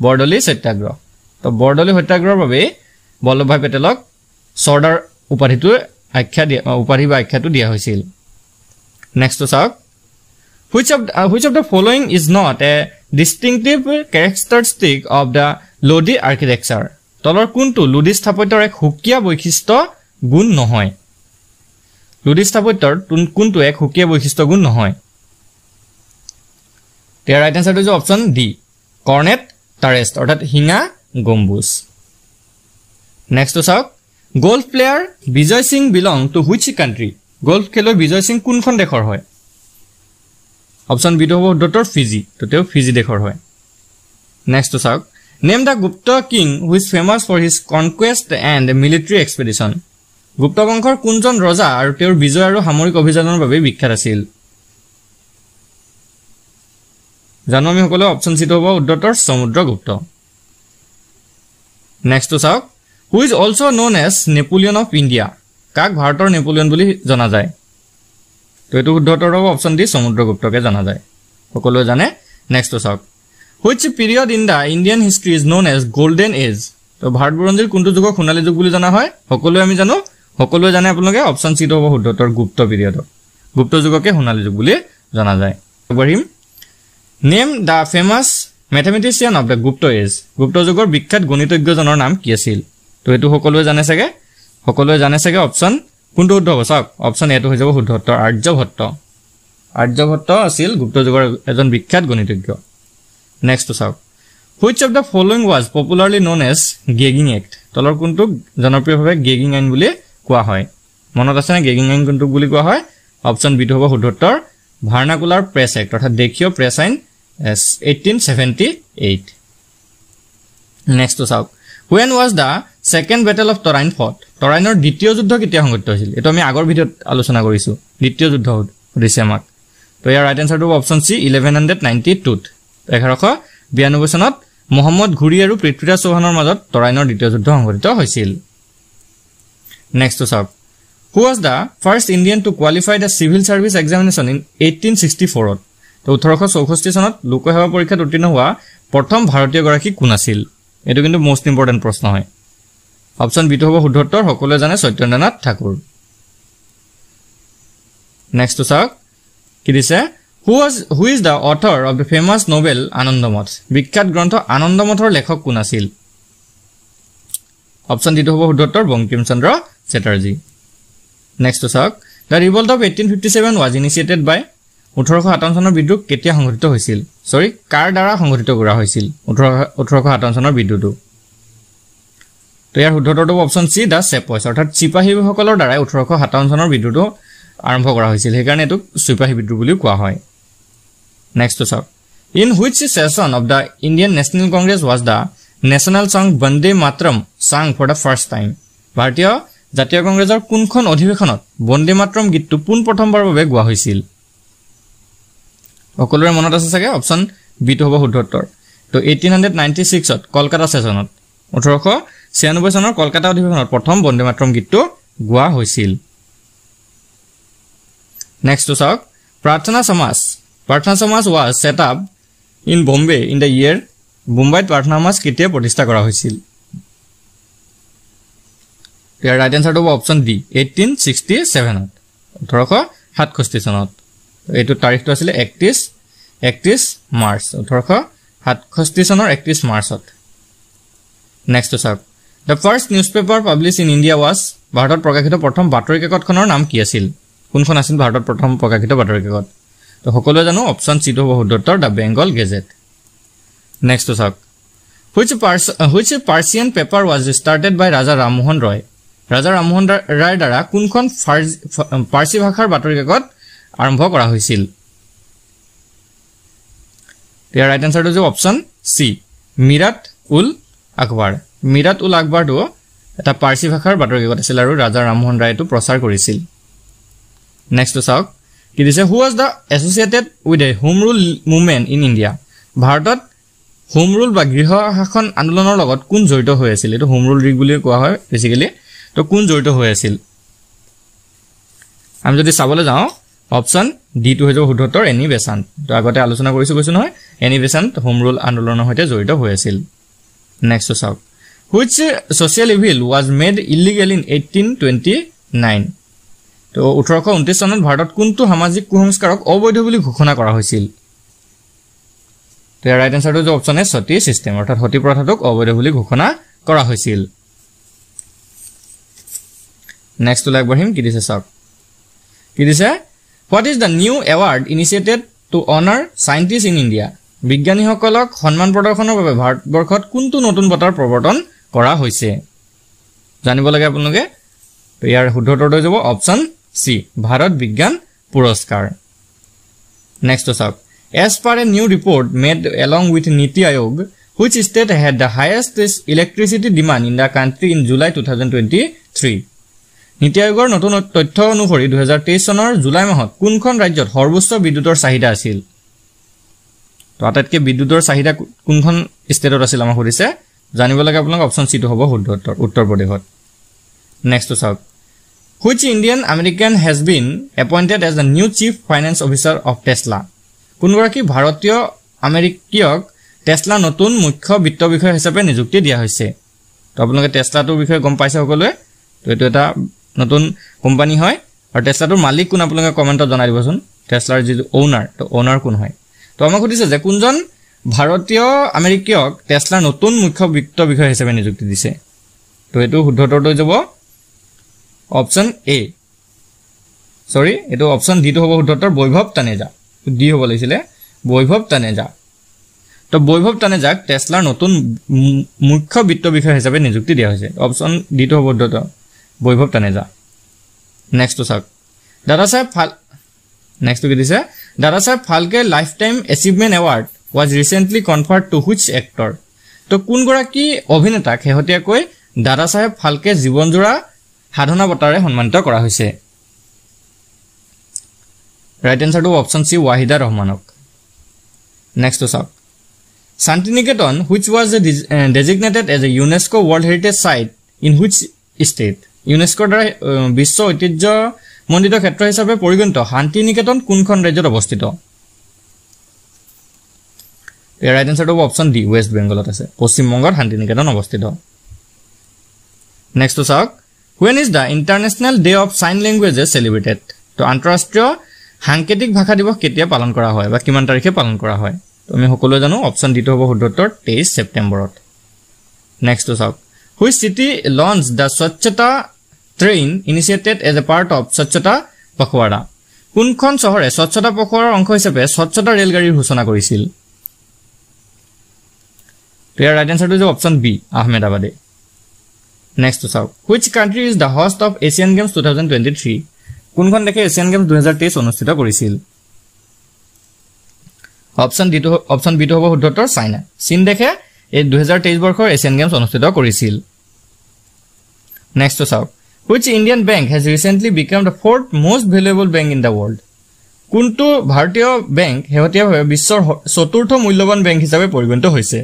বৰদলি সত্যাগ্ৰহ তো বৰদলি সত্যাগ্ৰহৰ বাবে বল্লভভাই পেটেলক সৰ্দাৰ উপাধিটো আখ্যা দিয়া উপাধি বা আখ্যাটো দিয়া হৈছিল নেক্সট তো চাওক which of the following is not a distinctive characteristic of the Lodi architecture তলৰ কোনটো লুডি স্থাপত্যৰ এক হুকিয়া বৈশিষ্ট্য গুণ নহয় লুডি স্থাপত্যৰ কোনটো এক হুকিয়া বৈশিষ্ট্য গুণ নহয় তাৰ ৰাইট আনসাৰ হৈছে অপচন ডি কৰ্নেট টাৰেষ্ট অৰ্থাৎ হিঙা গম্বুজ নেক্সট তো চাওক golf player Vijay Singh belong to which country golf খেলুৱৈ বিজয় সিং কোনখন দেশৰ হয় অপচন বি টো হ'ব শুদ্ধ উত্তৰ ফিজি তো তেও ফিজি দেশৰ হয় নেক্সট তো চাওক name the Gupta king who is famous for his conquest and military expedition Gupta বংশৰ কোনজন ৰজা আৰু তেওঁৰ বিজয় আৰু সামৰিক অভিযানৰ বাবে বিখ্যাত আছিল জানো আমি সকলো অপচন সি টো হ'ব শুদ্ধ উত্তৰ সমুদ্ৰগুপ্ত নেক্সট তো চাওক who is also known as Napoleon of India কাক ভাৰতৰ নেপোলিয়ন বুলি জনা যায় তো এটো শুদ্ধ উত্তৰ হ'ব অপচন ডি সমুদ্ৰগুপ্তকে জনা যায় সকলোৱে জানে নেক্সট তো চাওক which period in the Indian history is known as golden age তো ভাৰত বুৰঞ্জীৰ কোনটো যুগক সোণালী যুগ বুলি জনা হয় সকলোৱে আমি জানো সকলোৱে জানে আপোনালোকে অপচন সি টো হ'ব শুদ্ধ উত্তৰ গুপ্ত পিৰিয়ড গুপ্ত যুগকে সোণালী যুগ বুলি জনা যায় বহিম name the famous mathematician of the Gupta age Gupta যুগৰ বিখ্যাত গণিতজ্ঞজনৰ নাম কি আছিল তো এটো সকলোৱে জানে চাগে অপচন কোনটো শুদ্ধ হ'ব চাওক অপচন এটো হৈ যাব শুদ্ধ উত্তৰ আৰ্যভট্ট আছিল গুপ্ত যুগৰ এজন বিখ্যাত গণিতজ্ঞ নেক্সট তো চাওক which of the following was popularly known as gagging act তলৰ কোনটো জনপ্ৰিয়ভাৱে গেগিং আইন বুলি কোৱা হয় মনত আছে না গেগিং আইন কোনটো বুলি কোৱা হয় অপচন বি টো হ'ব শুদ্ধ উত্তৰ ভাৰ্নাকুলাৰ প্ৰেছ এক্ট অৰ্থাৎ দেশীয় প্ৰেছ আইন 1878 নেক্সট তো চাওক when was the second battle of Torain fought টৰাইনৰ দ্বিতীয় যুদ্ধ কেতিয়া সংঘটিত হৈছিল এটো আমি আগৰ ভিডিঅত আলোচনা কৰিছো দ্বিতীয় যুদ্ধ সুধিছে আমাক তো ইয়াৰ ৰাইট আনসাৰটো অপচন সি 1192 1192 চনত মোহাম্মদ ঘুৰি আৰু পৃথ্বীৰাজ চৌহানৰ মাজত টৰাইনৰ দ্বিতীয় যুদ্ধ সংঘটিত হৈছিল নেক্সট তো চাওক who was the first Indian to qualify the civil service examination in 1864 তো 1864 চনত লোকসেৱা পৰীক্ষাত উত্তীৰ্ণ হোৱা প্ৰথম ভাৰতীয় গৰাকী কোন আছিল এটো কিন্তু মোস্ট ইম্পৰ্টেন্ট প্ৰশ্ন হয় অপচন বি টো হ'ব শুদ্ধ উত্তৰ সকলোৱে জানে সত্যেন্দ্ৰনাথ ঠাকুৰ নেক্সট তো চাওক কি দিছে who is the author of the famous novel Anandamath বিখ্যাত গ্ৰন্থ আনন্দমঠৰ লেখক কোন আছিল অপচন ডি টো হ'ব শুদ্ধ উত্তৰ বঙ্কিম চন্দ্ৰ চ্যাটাৰ্জী নেক্সট তো চাওক the revolt of 1857 was initiated by 1857 চনৰ বিদ্ৰোহ কেতিয়া সংঘটিত হৈছিল কাৰ দ্বাৰা সংঘটিত কৰা হৈছিল 1857 চনৰ বিদ্ৰোহটো তো ইয়াৰ শুদ্ধটো অপচন সি দা সেপয়েস অৰ্থাৎ চিপাহীসকলৰ দ্বাৰা 1857 চনৰ বিদ্ৰোহটো আৰম্ভ কৰা হৈছিল সেইকাৰণে এটো চিপাহী বিদ্ৰোহ বুলি কোৱা হয় নেক্সট চাওক in which session of the Indian National Congress was the national song Vande Mataram sang for the first time ভাৰতীয় জাতীয় কংগ্ৰেছৰ কোনখন অধিৱেশনত বন্দে মাতৰম গীতটো পোন প্ৰথমবাৰৰ বাবে গোৱা হৈছিল সকলোৰে মনত আছে চাগে অপচন বি টো হ'ব শুদ্ধ উত্তৰ তো 1896 ত কলকাতা সেশনত 1896 চনৰ কলকাতা অধিৱেশনত প্ৰথম বন্দে মাতৰম গীতটো গোৱা হৈছিল নেক্সট to চাওক প্ৰাৰ্থনা সমাজ was set up in Bombay in the year মুম্বাইত প্ৰাৰ্থনা সমাজ কেতিয়া প্ৰতিষ্ঠা কৰা হৈছিল ইয়াৰ ৰাইট আনসাৰ হ'ব অপচন ডি 1867 ত 1867 চনত এইটো তাৰিখটো আছিল 31 মাৰ্চ 1867 চনৰ 31 মাৰ্চত নেক্সট চাওক the first newspaper published in India was ভাৰতত প্ৰকাশিত প্ৰথম বাতৰি কাকতখনৰ নাম কি আছিল কোনখন আছিল ভাৰতত প্ৰথম প্ৰকাশিত বাতৰি কাকত তো সকলোৱে জানো অপচন সি টো হ'ব শুদ্ধ উত্তৰ দা বেংগল গেজেট নেক্সট চাওক which Persian paper was started by Raja Rammohn Roy Raja Rammohn Roy দ্বাৰা কোনখন পাৰ্চী ভাষাৰ বাতৰি কাকত আৰম্ভ কৰা হৈছিল ইয়াৰ ৰাইট আনসাৰ টো অপচন সি মিৰাট উল আকবাৰটো এটা পাৰ্চী ভাষাৰ বাতৰি কাকত আছিল আৰু ৰাজা ৰামমোহন ৰায়টো প্ৰচাৰ কৰিছিল নেক্সট চাওক কি দিছে who was the associated with a home rule movement in India ভাৰতত হোম ৰুল বা গৃহ শাসন আন্দোলনৰ লগত কোন জড়িত হৈ আছিল এটো হোম ৰুল ৰিগ বুলি কোৱা হয় বেসিক্যালি তো কোন জড়িত হৈ আছিল আমি যদি চাবলৈ যাওঁ অপচন ডি টো হৈ যাব শুদ্ধ উত্তৰ এনি বেসান্ত তো আগতে আলোচনা কৰিছো নহয় এনি বেসান্ত হোম ৰুল আন্দোলনৰ সৈতে জড়িত হৈ আছিল নেক্সট চাওক which social evil was made illegal in 1829 তো 1829 চনত ভাৰতত কোনটো সামাজিক কুসংস্কাৰক অবৈধ বুলি ঘোষণা কৰা হৈছিল তো ৰাইট আনসাৰ টো অপচন এ সতী সিস্টেম অৰ্থাৎ সতী প্ৰথাটোক অবৈধ বুলি ঘোষণা কৰা হৈছিল নেক্সট টু লাগবহিম কি দিছে চাওক কি দিছে what is the new award initiated to honor scientists in India বিজ্ঞানীসকলক সন্মান প্ৰদৰ্শনৰ বাবে ভাৰতবৰ্ষত কোনটো নতুন বঁটাৰ প্ৰৱৰ্তন কৰা হৈছে জানিব লাগে আপোনালোকে তো ইয়াৰ শুদ্ধ উত্তৰটো যাব অপচন সি ভাৰত বিজ্ঞান পুৰস্কাৰ নেক্সট চাওক as per a new report made along with Niti Aayog which state had the highest electricity demand in the country in July 2023 নীতি আয়োগৰ নতুন তথ্য অনুসৰি 2023 চনৰ জুলাই মাহত কোনখন ৰাজ্যত সৰ্বোচ্চ বিদ্যুতৰ চাহিদা আছিল তো আটাইতকৈ বিদ্যুতৰ চাহিদা কোনখন ষ্টেটত আছিল আমাক সুধিছে জানিব লাগে আপোনালোক অপচন সি টো হ'ব শুদ্ধ উত্তৰ উত্তৰ প্ৰদেশত নেক্সট চাওক which Indian American has been appointed as the new chief finance officer of Tesla কোনগৰাকী ভাৰতীয় আমেৰিকীয়ক টেসলা নতুন মুখ্য বিত্ত বিষয় হিচাপে নিযুক্তি দিয়া হৈছে তো আপোনালোকে টেসলাটোৰ বিষয়ে গম পাইছে সকলোৱে তো এটো এটা নতুন কোম্পানী হয় আৰু টেসলাটোৰ মালিক কোন আপোনালোকে কমেন্টত জনাই দিবচোন টেসলাৰ যি ওনাৰ তো ওনাৰ কোন হয় তো আমাক সুধিছে যে কোনজন ভাৰতীয় আমেৰিকীয়ক টেসলাৰ নতুন মুখ্য বিত্ত বিষয় হিচাপে নিযুক্তি দিছে তো এটো শুদ্ধ উত্তৰটো যাব অপচন এ সৰি এটো অপচন ডি টো হ'ব শুদ্ধ উত্তৰ বৈভৱ তানেজা ডি হ'ব লাগিছিলে বৈভৱ তানেজা তো বৈভৱ তানেজাক টেসলাৰ নতুন মুখ্য বিত্ত বিষয় হিচাপে নিযুক্তি দিয়া হৈছে অপচন ডি টো হ'ব শুদ্ধ উত্তৰ বৈভৱ তানেজা নেক্সট চাওক নেক্সট কি দিছে Dadasaheb Phalke life time achievement award was recently conferred to which actor তো কোনগৰাকী অভিনেতাক হেহতিয়াকৈ দাদাসাহেব ফালকে জীৱনজোৰা সাধনা বঁটাৰে সন্মানিত কৰা হৈছে ৰাইট আনসাৰ টো অপচন সি ওয়াহিদা ৰহমানক নেক্সট চাওক Santiniketan which was designated as a UNESCO World Heritage Site in which state UNESCO দ্বাৰা বিশ্ব ঐতিহ্য মণ্ডিত ক্ষেত্ৰ হিচাপে পৰিগণিত শান্তিনিকেতন কোনখন ৰাজ্যত অৱস্থিত The right answer to option D West Bengal আছে পশ্চিম বংগৰ শান্তিনিকেতন অৱস্থিত next to talk when is the International Day of Sign Languages celebrated তো আন্তঃৰাষ্ট্ৰীয় সাংকেতিক ভাষা দিৱস কেতিয়া পালন কৰা হয় বা কিমান তাৰিখে পালন কৰা হয় তো আমি সকলোৱে জানো অপচন ডি টো হ'ব শুদ্ধ উত্তৰ 23 সেপ্টেম্বৰত next to talk which city launched the Swachhata train initiated as a part of Swachhata Pakhwara কোনখন চহৰে স্বচ্ছতা পখৱাৰাৰ অংশ হিচাপে স্বচ্ছতা ৰেলগাড়ীৰ ঘোষণা কৰিছিল The right answer to the option B, Ahmedabad. Next চাওক which country is the host of Asian Games 2023 কোনখন দেশে এছিয়ান গেমছ 2023 অনুষ্ঠিত কৰিছিল অপচন বি টো হ'ব শুদ্ধ উত্তৰ চাইনা চীন দেশে এই 2023 বৰ্ষৰ এছিয়ান গেমছ অনুষ্ঠিত কৰিছিল নেক্সট চাওক which Indian bank has recently become the fourth most valuable bank in the world কোনটো ভাৰতীয় বেংক হেহতিয়াভাৱে বিশ্বৰ চতুৰ্থ মূল্যৱান বেংক হিচাপে পৰিগণিত হৈছে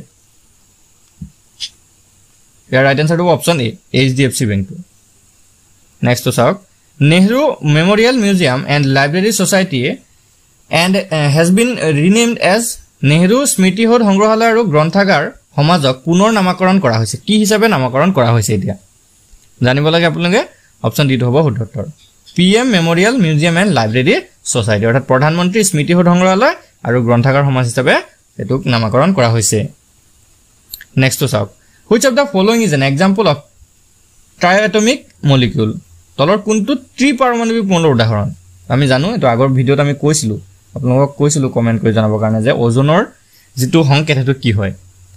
ইয়াৰ ৰাইট আনসাৰ হ'ব অপচন এ HDFC বেংক নেক্সট চাওক Nehru Memorial Museum and Library Society and has been renamed as Nehru Smriti Hod সংগ্ৰহালয় আৰু গ্ৰন্থাগাৰ সমাজক পুনৰ নামকৰণ কৰা হৈছে কি হিচাপে নামকৰণ কৰা হৈছে এতিয়া জানিব লাগে আপোনালোকে অপচন ডি হ'ব শুদ্ধ উত্তৰ PM Memorial Museum and Library Society অৰ্থাৎ প্ৰধানমন্ত্ৰী স্মৃতি হদ সংগ্ৰহালয় আৰু গ্ৰন্থাগাৰ সমাজ হিচাপে এটোক নামকৰণ কৰা হৈছে নেক্সট চাওক which of the following is an example of triatomic molecule তলৰ কোনটো ত্ৰিপাৰমাণৱিক মৌলৰ উদাহৰণ আমি জানো এটো আগৰ ভিডিওত আমি কৈছিলো আপোনালোকক কৈছিলো কমেন্ট কৰি জনাবৰ কাৰণে যে ওজনৰ যেটো সংকেত হেতু কি হয়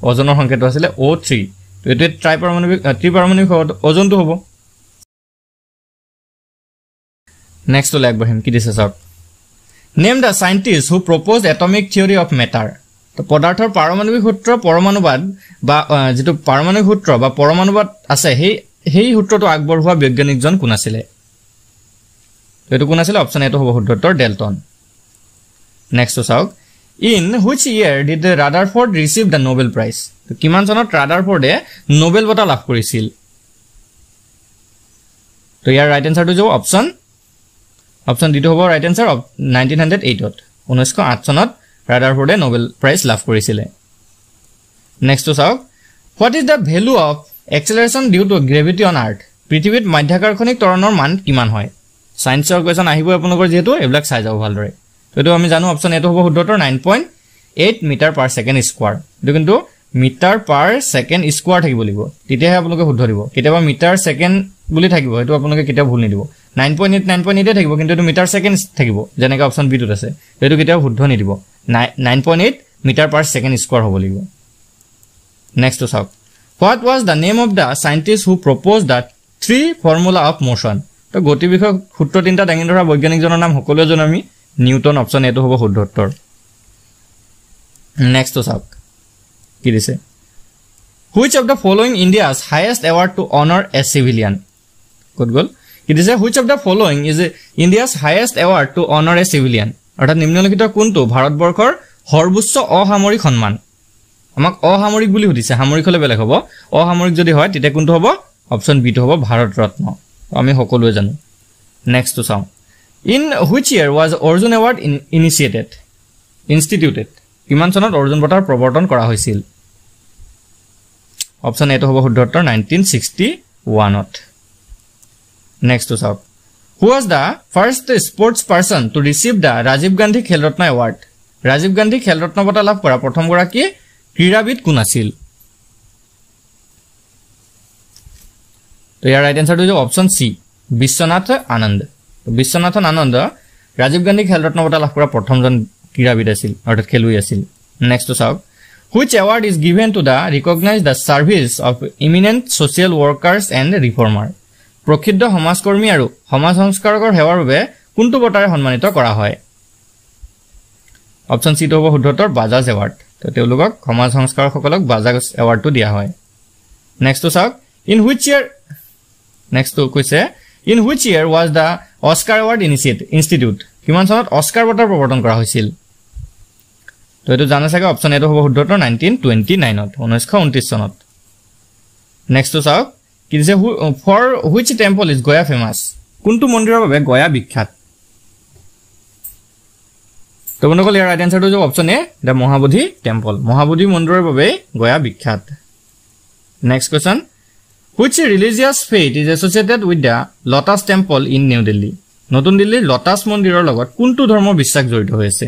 ওজনৰ সংকেত আছিল O3 তো এটো ত্ৰিপাৰমাণৱিক ওজনটো হ'ব নেক্সট লেগ বহিম কি দিছে চাওক name the scientist who proposed atomic theory of matter তো পদাৰ্থৰ পাৰমাণৱিক সূত্ৰ পৰমাণুবাদ বা যেটো পাৰমাণৱিক সূত্ৰ বা পৰমাণুবাদ আছে সেই সূত্ৰটো আগবঢ়োৱা বৈজ্ঞানিকজন কোন আছিল এটো কোন আছিল অপচন এটো হ'ব শুদ্ধ উত্তৰ ডেল্টন নেক্সট চাওক in which year did Rutherford receive the Nobel prize তো কিমান চনত ৰাদাৰফৰ্ডে নোবেল বঁটা লাভ কৰিছিল তো ইয়াৰ ৰাইট আনসাৰটো হ'ব অপচন ডি টো হ'ব ৰাইট আনসাৰ অফ 1908 1908 চনত ৰাদাৰফৰ্ডে নোবেল প্ৰাইজ লাভ কৰিছিল নেক্সট চাওক what is the value of acceleration due to gravity on earth পৃথিৱীত মাধ্যাকৰ্ষণিক ত্বৰণৰ মান কিমান হয় সায়েন্সৰ কোৱেশ্চন আহিব আপোনালোকৰ যেহেতু এবিলাক চাই যাব ভালদৰে তো আমি জানো অপচন এটো হ'ব শুদ্ধ উত্তৰ 9.8 মিটাৰ পাৰ সেকেন্ড স্কয়াৰ এটো কিন্তু মিটাৰ পাৰ সেকেন্ড স্কয়াৰ থাকিব লাগিব তেতিয়াহে আপোনালোকে শুদ্ধ দিব কেতিয়াবা মিটাৰ সেকেন্ড বুলি থাকিব এটো আপোনালোকে কেতিয়াও ভুল নিদিব 9.8 থাকিব কিন্তু এটো মিটাৰ সেকেন্ড থাকিব যেনেকৈ অপচন বি টোত আছে এটো কেতিয়াও শুদ্ধ নিদিব 9.8 মিটাৰ পাৰ সেকেন্ড স্কয়াৰ হ'ব লাগিব নেক্সট চাওক What was the name of the scientist who proposed the three formula of motion? তো গতি বিষয়ক সূত্ৰ তিনটা দাঙি ধৰা বৈজ্ঞানিকজনৰ নাম সকলোৱে জানো আমি নিউটন অপচন এটো হ'ব শুদ্ধ উত্তৰ নেক্সট চাওক কি দিছে Which of the following India's highest award to honor a civilian? Good goal. কি দিছে Which of the following is India's highest award to honor a civilian? অৰ্থাৎ নিম্নলিখিত কোনটো ভাৰতবৰ্ষৰ সৰ্বোচ্চ অসামৰিক সন্মান আমাক অসামৰিক বুলি সুধিছে সামৰিক হলে বেলেগ হ'ব অসামৰিক যদি হয় তেতিয়া কোনটো হ'ব অপচন বি টো হ'ব ভাৰত ৰত্ন আমি সকলোৱে জানো নেক্সট টু চাও in which year was Arjuna award instituted কিমান চনত অৰ্জুন বঁটাৰ প্ৰৱৰ্তন কৰা হৈছিল অপচন এটো হ'ব শুদ্ধ উত্তৰ 1961 ত নেক্সট টু চাও who was the first sports person to receive the Rajiv Gandhi Khel Ratna award Rajiv Gandhi Khel ৰত্ন বঁটা লাভ কৰা প্ৰথম গৰাকী ক্ৰীড়াবিদ কোন আছিল তো ইয়াৰ ৰাইট আনসাৰটো হ'ব অপচন সি বিশ্বনাথন আনন্দ ৰাজীৱ গান্ধী খেল ৰত্ন বঁটা লাভ কৰা প্ৰথমজন ক্ৰীড়াবিদ আছিল অৰ্থাৎ খেলুৱৈ আছিল নেক্সট চাওক which award is given to the recognize the service of eminent social workers and reformer প্ৰকৃত সমাজকৰ্মী আৰু সমাজ সংস্কাৰকৰ সেৱাৰ বাবে কোনটো বঁটাৰে সন্মানিত কৰা হয় অপচন সি টো হ'ব শুদ্ধ উত্তৰ বাজাজ এৱাৰ্ড তো তেওঁলোকক সমাজ সংস্কাৰকসকলক বাজাজ এৱাৰ্ডটো দিয়া হয় নেক্সট চাওক in which year was the Oscar award instituted কিমান চনত অস্কাৰ বঁটাৰ প্ৰৱৰ্তন কৰা হৈছিল তো এটো জানা চাগে অপচন এটো হ'ব শুদ্ধ উত্তৰ 1929 ত 1929 চনত নেক্সট চাওক কি দিছে for which temple is Gaya famous কোনটো মন্দিৰৰ বাবে গয়া বিখ্যাত তো বন্ধুসকল ইয়াৰ ৰাইট আনসাৰটো হ'ব অপচন এ দা মহাবোধি টেম্পল মহাবোধি মন্দিৰৰ বাবে গয়া বিখ্যাত next question which religious faith is associated with the lotus temple in new Delhi নতুন দিল্লীৰ লটাছ মন্দিৰৰ লগত কোনটো ধৰ্মৰ বিশ্বাস জড়িত হৈ আছে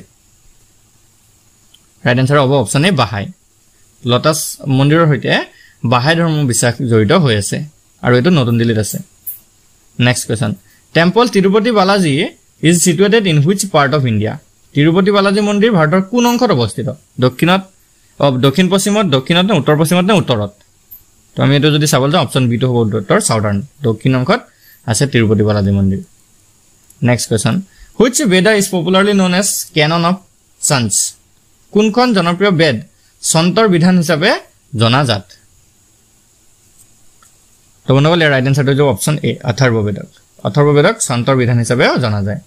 ৰাইট আনসাৰ হ'ব অপচন এ বাহাই লটাছ মন্দিৰৰ সৈতে বাহাই ধৰ্মৰ বিশ্বাস জড়িত হৈ আছে আৰু এটো নতুন দিল্লীত আছে next question temple Tirupati Balaji is situated in which part of India Tirupati Balaji মন্দিৰ ভাৰতৰ কোন অংশত অৱস্থিত দক্ষিণ পশ্চিমত দক্ষিণত নে উত্তৰ পশ্চিমত নে উত্তৰত তো আমি এটো যদি চাবলৈ যাওঁ অপচন বি টো হ'ব উত্তৰ সাউদাৰ্ণ দক্ষিণ অংশত আছে তিৰুপতি বালাজী মন্দিৰ next question which Veda is popularly known as canon of sons কোনখন জনপ্ৰিয় বেদ সন্তৰ বিধান হিচাপে জনাজাত তো বন্ধুসকল ৰাইট আনসাৰ টো অপচন এ অথৰ্ববেদক সন্তৰ বিধান হিচাপে জনা যায়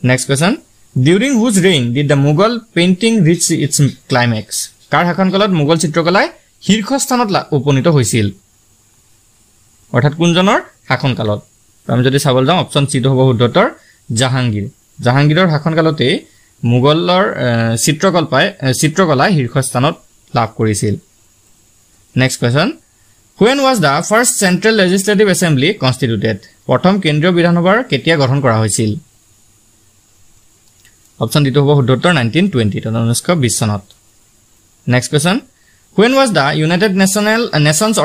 next question during whose reign did the Mughal painting reach its climax কাৰ শাসনকালত মোগল চিত্ৰকলাই শীৰ্ষস্থানত উপনীত হৈছিল অৰ্থাৎ কোনজনৰ শাসনকালত আমি যদি চাবলৈ যাওঁ অপচন সি টো হ'ব উত্তৰ জাহাংগীৰৰ শাসনকালতে মোগলৰ চিত্ৰকলাই শীৰ্ষস্থানত লাভ কৰিছিল next question when was the first central legislative assembly constituted প্ৰথম কেন্দ্ৰীয় বিধানসভাৰ কেতিয়া গঠন কৰা হৈছিল অপচন ডি টো হ'ব উত্তৰ 1920 চনত next question when was the United Nations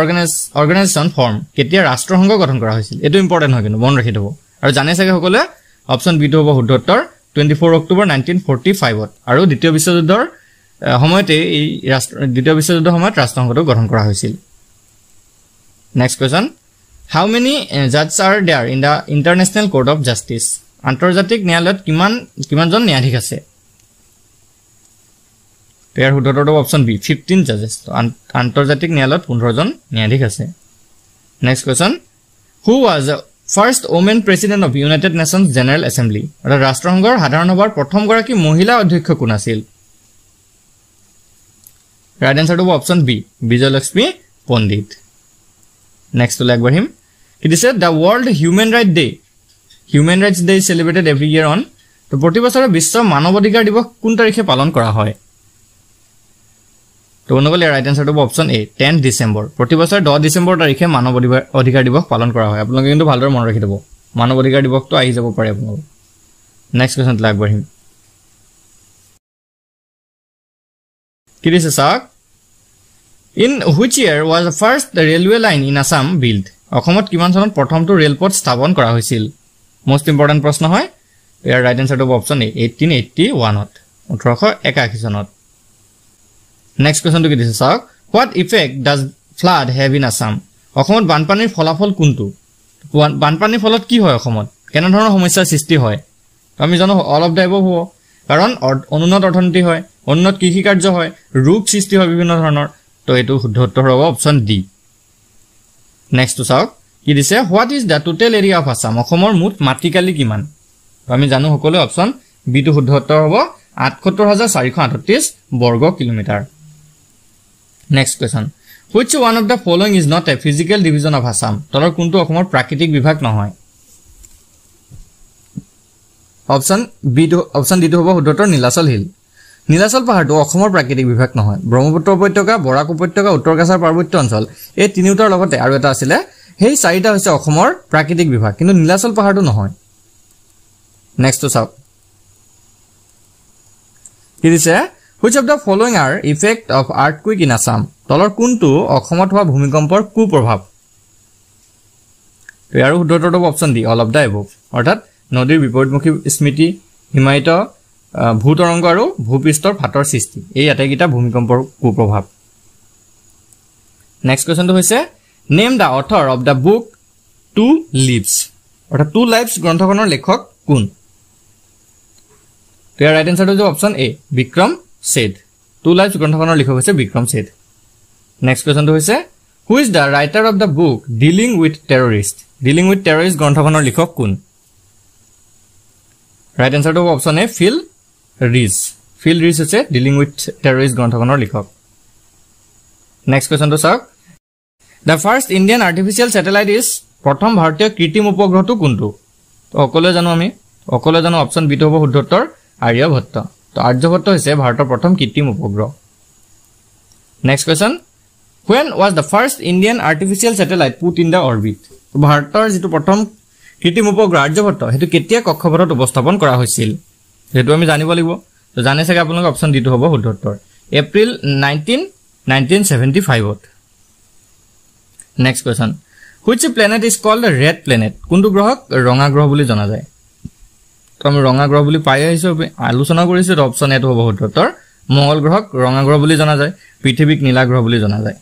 organization formed কেতিয়া ৰাষ্ট্ৰসংঘ গঠন কৰা হৈছিল এটো ইম্পৰ্টেন্ট হয় কিন্তু মন ৰাখি থব আৰু জানে চাগে সকলে অপচন বি টো হ'ব উত্তৰ 24 অক্টোবৰ 1945 আৰু দ্বিতীয় বিশ্বযুদ্ধৰ সময়তে এই দ্বিতীয় বিশ্বযুদ্ধৰ সময়ত ৰাষ্ট্ৰসংঘটো গঠন কৰা হৈছিল next question how many judges are there in the International Court of Justice আন্তৰ্জাতিক ন্যায়ালয়ত কিমানজন ন্যায়াধীশ আছে ইয়াৰ উত্তৰটো অপচন বি 15 জাজেছ আন্তৰ্জাতিক ন্যায়ালয়ত 15 জন ন্যায়াধীশ আছে next question who was the first woman president of United Nations General Assembly ৰাষ্ট্ৰসংঘৰ সাধাৰণ সভাৰ প্ৰথম গৰাকী মহিলা অধ্যক্ষ কোন আছিল ৰাইট আনসাৰটো অপচন বি বিজয়লক্ষ্মী পণ্ডিত নেক্সট টু আগবাঢ়িম it is the world human rights day celebrated every year on তো প্ৰতি বছৰে বিশ্ব মানৱ অধিকাৰ দিৱস কোন তাৰিখে পালন কৰা হয় তো বন্ধুসকল ৰাইট আনসাৰটো অপচন এ 10 ডিসেম্বৰ প্ৰতি বছৰে 10 ডিসেম্বৰ তাৰিখে মানৱ অধিকাৰ দিৱস পালন কৰা হয় আপোনালোকে কিন্তু ভালদৰে মনত ৰাখি থব মানৱ অধিকাৰ দিৱসটো আহি যাব পাৰে আপোনালোক নেক্সট কোৱেশ্চন আগবাঢ়িম কি দিছে চাওক in which year was the first railway line in Assam built অসমত কিমান চনত প্ৰথমটো ৰেলপথ স্থাপন কৰা হৈছিল মোস্ট ইম্পৰ্টেন্ট প্ৰশ্ন হয় ইয়াৰ ৰাইট আনসাৰটো অপচন এ 1881 1881 চনত নেক্সট কোৱেশ্চনটো কি দিছে চাওক what effect does flood have in Assam অসমত বানপানীৰ ফলাফল কোনটো বানপানীৰ ফলত কি হয় অসমত কেনে ধৰণৰ সমস্যাৰ সৃষ্টি হয় আমি জানো অল অফ দ্য এবভ হ'ব কাৰণ অনুন্নত অৰ্থনীতি হয় উন্নত কৃষি কাৰ্য হয় ৰোগ সৃষ্টি হয় বিভিন্ন ধৰণৰ তো এটো শুদ্ধ উত্তৰ হ'ব অপচন ডি নেক্সট টু চাওক কি দিছে what is the total area of Assam অসমৰ মুঠ মাটিকালি কিমান আমি জানো সকলো অপচন বি টো শুদ্ধ উত্তৰ হ'ব 78438 বৰ্গ kilometre next question which one of the following is not a physical division of Assam তলৰ কোনটো অসমৰ প্ৰাকৃতিক বিভাগ নহয় অপচন ডি টো হ'ব শুদ্ধ উত্তৰ নীলাচল হিল নীলাচল পাহাৰটো অসমৰ প্ৰাকৃতিক বিভাগ নহয় ব্ৰহ্মপুত্ৰ উপত্যকা বৰাক উপত্যকা উত্তৰ কাছাৰ পাৰ্বত্য অঞ্চল এই তিনিটাৰ লগতে আৰু এটা আছিল সেই চাৰিটা হৈছে অসমৰ প্ৰাকৃতিক বিভাগ কিন্তু নীলাচল পাহাৰটো নহয় নেক্সট টু চাওক কি দিছে which of the following are effect of earthquake in Assam তলৰ কোনটো অসমত হোৱা ভূমিকম্পৰ কুপ্ৰভাৱ ইয়াৰ উত্তৰটো option D all of the above অৰ্থাৎ নদীৰ বিপৰীতমুখী স্মৃতি হিমায়িত ভূতৰংগ আৰু ভূপৃষ্ঠৰ ফাটৰ সৃষ্টি এই আটাইকেইটা ভূমিকম্পৰ কুপ্ৰভাৱ নেক্সট কোৱেশ্চনটো হৈছে name the author of the book two lives অৰ্থাৎ টু লাইভছ গ্ৰন্থখনৰ লেখক কোন ইয়াৰ ৰাইট আনসাৰটো হৈছে option A Vikram Seth two lives গ্ৰন্থখনৰ লেখক হৈছে বিক্ৰম সেঠ নেক্সট কোৱেশ্চনটো হৈছে who is the writer of the book dealing with terrorist গ্ৰন্থখনৰ লেখক কোন ৰাইট আনসাৰটো অপচন এ ফিল ৰিজ হৈছে ডিলিং উইথ টেৰৰিষ্ট গ্ৰন্থখনৰ লেখক নেক্সট কোৱেশ্চনটো চাওক the first Indian artificial satellite is প্ৰথম ভাৰতীয় কৃত্ৰিম উপগ্ৰহটো কোনটো সকলোৱে জানো অপচন বি টো হ'ব শুদ্ধ উত্তৰ আৰ্যভট্ট তো আৰ্যভট্ট হৈছে ভাৰতৰ প্ৰথম কৃত্ৰিম উপগ্ৰহ next question when was the first Indian artificial satellite put in the orbit ভাৰতৰ যেটো প্ৰথম কৃত্ৰিম উপগ্ৰহ আৰ্যভট্ট হেতু কেতিয়া কক্ষপথত অৱস্থাপন কৰা হৈছিল হেতু আমি জানিব লাগিব তো জানে চাগে আপোনালোক অপচন ডি টো হ'ব শুদ্ধ উত্তৰ April 1975 next question which planet is called the red planet কোনটো গ্ৰহক ৰঙা গ্ৰহ বুলি জনা যায় তো আমি ৰঙা গ্ৰহ বুলি পাই আহিছো আলোচনা কৰিছো অপচন এ টো হ'ব উত্তৰ মঙ্গল গ্ৰহক ৰঙা গ্ৰহ বুলি জনা যায় পৃথিৱীক নীলা গ্ৰহ বুলি জনা যায়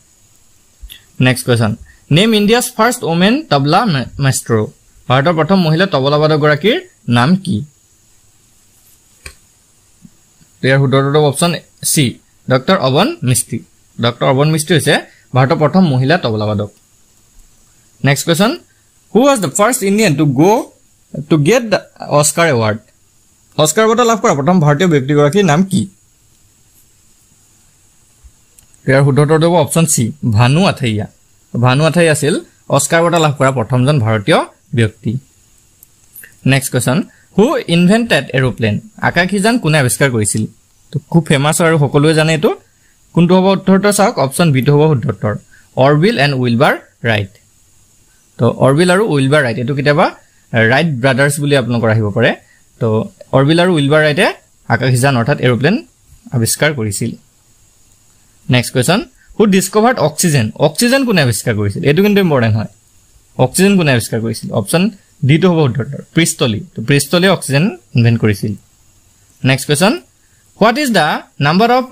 next question name India's first women tabla maestro ভাৰতৰ প্ৰথম মহিলা তবলাবাদকগৰাকীৰ নাম কি ইয়াৰ শুদ্ধটো অপচন সি ডক্টৰ অবন মিস্ত্ৰী ডক্টৰ অবন মিস্ত্ৰী হৈছে ভাৰতৰ প্ৰথম মহিলা তবলাবাদক next question who was the first Indian to get the Oscar award Oscar বঁটা লাভ কৰা প্ৰথম ভাৰতীয় ব্যক্তিগৰাকীৰ নাম কি ইয়াৰ শুদ্ধটো হ'ব অপচন সি ভানু আথাইয়া আছিল অস্কাৰ বঁটা লাভ কৰা প্ৰথমজন ভাৰতীয় ব্যক্তি next question who invented aeroplane আকাশীযান কোনে আৱিষ্কাৰ কৰিছিল তো খুব ফেমাছ আৰু সকলোৱে জানে এটো কোনটো হ'ব উত্তৰটো চাওক অপচন বি টো হ'ব উত্তৰ অৰবিল এণ্ড উইলবাৰ ৰাইট তো অৰবিল আৰু উইলবাৰ ৰাইট এটো কিতাবা ৰাইট ব্ৰাদাৰ্স বুলি আপোনালোকৰ আহিব পাৰে তো অৰবিল আৰু উইলবাৰ ৰাইটে আকাশীযান অৰ্থাৎ এৰোপ্লেন আৱিষ্কাৰ কৰিছিল নেক্সট কোৱেশ্চন হু ডিসকভাৰ্ড অক্সিজেন কোনে আৱিষ্কাৰ কৰিছিল এটো কিন্তু ইম্পৰ্টেন্ট হয় অক্সিজেন কোনে আৱিষ্কাৰ কৰিছিল অপচন ডি টো হ'ব উত্তৰ প্ৰিষ্টলি অক্সিজেন ইনভেন্ট কৰিছিল next question what is the number of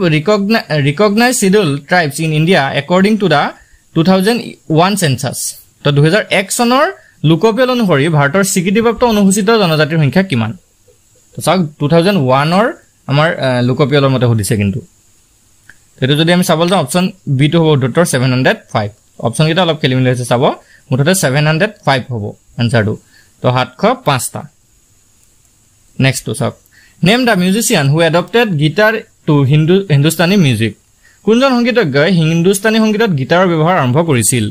recognised schedule tribes in India according to the 2001 সেন্সাছ তো 2001 চনৰ লোকপিয়ল অনুসৰি ভাৰতৰ স্বীকৃতিপ্ৰাপ্ত অনুসূচিত জনজাতিৰ সংখ্যা কিমান তো চাওক 2001 ৰ আমাৰ লোকপিয়লৰ মতে সুধিছে কিন্তু এটো যদি আমি চাবলৈ যাওঁ অপচন বি টো হ'ব উত্তৰ 705 অপচন কেইটা অলপ খেলিমেলি হৈছে চাব মুঠতে 705 হ'ব আনসাৰটো তো 705টা নেক্সট তো চাওক name the musician who adopted guitar to Hindustani music কোনজন সংগীতজ্ঞই হিন্দুস্তানী সংগীতত গিটাৰৰ ব্যৱহাৰ আৰম্ভ কৰিছিল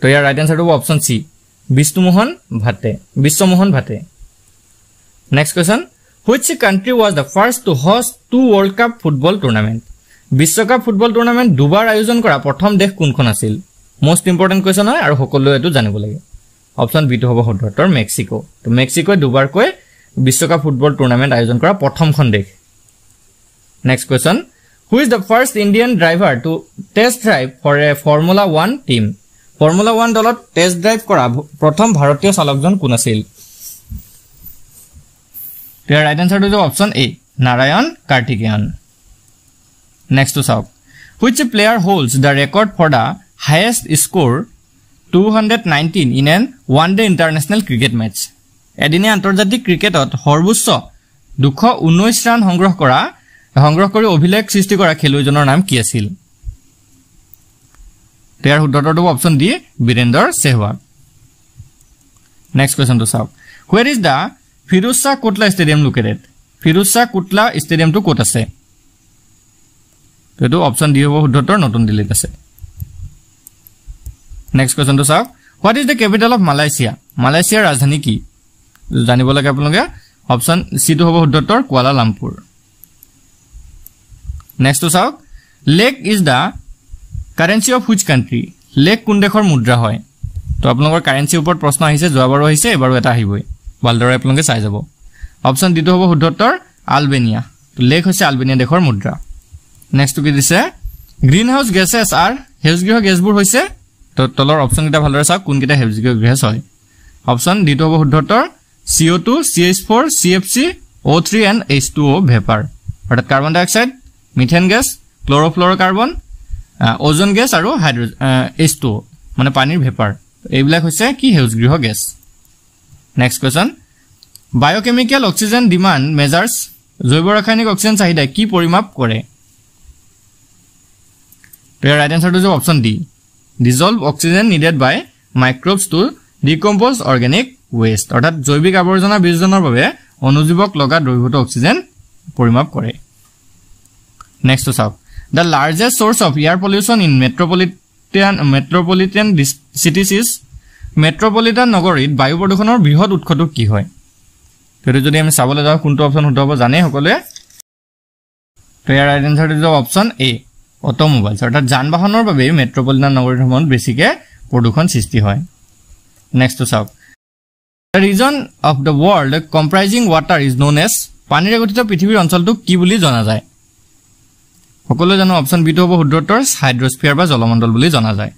তো ইয়াৰ ৰাইট আনসাৰটো হ'ব option C Vishwamohan Bhatt next question which country was the first to host two world cup football tournament বিশ্বকাপ ফুটবল টুৰ্নামেন্ট দুবাৰ আয়োজন কৰা প্ৰথম দেশ কোনখন আছিল মোস্ট ইম্পৰ্টেন্ট কোৱেশ্চন হয় আৰু সকলোৱে এটো জানিব লাগে অপচন বি টো হ'ব উত্তৰ মেক্সিকো তো মেক্সিকোয়ে দুবাৰকৈ বিশ্বকাপ ফুটবল টুৰ্নামেন্ট আয়োজন কৰা প্ৰথমখন দেশ next question who is the first Indian driver to test drive for a formula 1 team formula 1 দলত টেষ্ট ড্ৰাইভ কৰা প্ৰথম ভাৰতীয় চালকজন কোন আছিল The right answer to the option A, Narayan Karthikeyan. Next to South. Which player holds the record for the highest score 219 in an one-day international cricket match? এদিনে আন্তৰ্জাতিক ক্ৰিকেটত সৰ্বোচ্চ 219 ৰান সংগ্ৰহ কৰি অভিলেখ সৃষ্টি কৰা খেলুৱৈজনৰ নাম কি আছিল? There শুদ্ধটো option D Virender Sehwag. Next question to South. Where is the Firuz Shah Kotla Stadium located? Firuz Shah Kotla Stadium to ক'ত আছে? তো অপচন ডি হ'ব শুদ্ধতৰ নতুন দিল্লীত আছে। নেক্সট কোৱেশ্চন তো চাওক what is the capital of Malaysia মালয়েছিয়াৰ ৰাজধানী কি জানিব লাগে আপোনালোকে অপচন সি টো হ'ব শুদ্ধতৰ কুৱালালামপুৰ নেক্সট তো চাওক lake is the currency of which country lake কোন দেশৰ মুদ্ৰা হয় তো আপোনালোকৰ কাৰেন্সিৰ ওপৰত প্ৰশ্ন আহিছে যোৱাবাৰো আহিছে এবাৰো এটা আহিবই ভালদৰে আপোনালোকে চাই যাব অপচন ডি টো হ'ব শুদ্ধতৰ আলবেনিয়া তো লেক হৈছে আলবেনিয়া দেশৰ মুদ্ৰা নেক্সট টু কি দিছে গ্ৰীণ হাউস গেছেছ আৰ হেউজগৃহ গেছবোৰ হৈছে তো তলৰ অপচন কিটা ভালদৰে চাওক কোন কিটা হেউজগৃহ গেছ হয় অপচন ডি টো হ'ব শুদ্ধতৰ CO2 CH4 CFC O3 and H2O vapour অৰ্থাৎ কাৰ্বন ডাই অক্সাইড মিথেন গেছ ক্লোৰোফ্লোৰকাৰ্বন ওজন গেছ আৰু হাইড্ৰজেন H2O মানে পানীৰ ভেপাৰ এইবিলাক হৈছে কি হেউজগৃহ gas next question biochemical oxygen demand measures জৈৱ ৰাসায়নিক অক্সিজেন চাহিদা কি পৰিমাপ কৰে The right answer to the option D. Dissolve oxygen needed by microbes to decompose organic waste. অর্থাৎ জৈবিক আবৰ্জনা বীজজনৰ বাবে অনুজীৱক লগা দ্ৰৱীভূত অক্সিজেন পৰিমাপ কৰে নেক্সট চাওক The largest source of air pollution in metropolitan cities is metropolitan নগৰীত বায়ু প্ৰদূষণৰ বৃহৎ উৎসটো কি হয় তেৰে যদি আমি চাবলৈ যাওঁ কোনটো অপচন শুদ্ধ হ'ব জানে সকলোৱে তো ইয়াৰ ৰাইট আনসাৰ ইজ অপচন এ অটোমোবাইলছ অৰ্থাৎ যান-বাহনৰ বাবে মেট্ৰপলিটান নগৰীসমূহত বেছিকে প্ৰদূষণ সৃষ্টি হয় নেক্সট চাওক The region of the world comprising water is known as পানীৰে গঠিত পৃথিৱীৰ অঞ্চলটো কি বুলি জনা যায় সকলোৱে জানো অপচন বি টো হ'ব শুদ্ধতৰ হাইড্ৰস্ফিয়াৰ বা জলমণ্ডল বুলি জনা যায়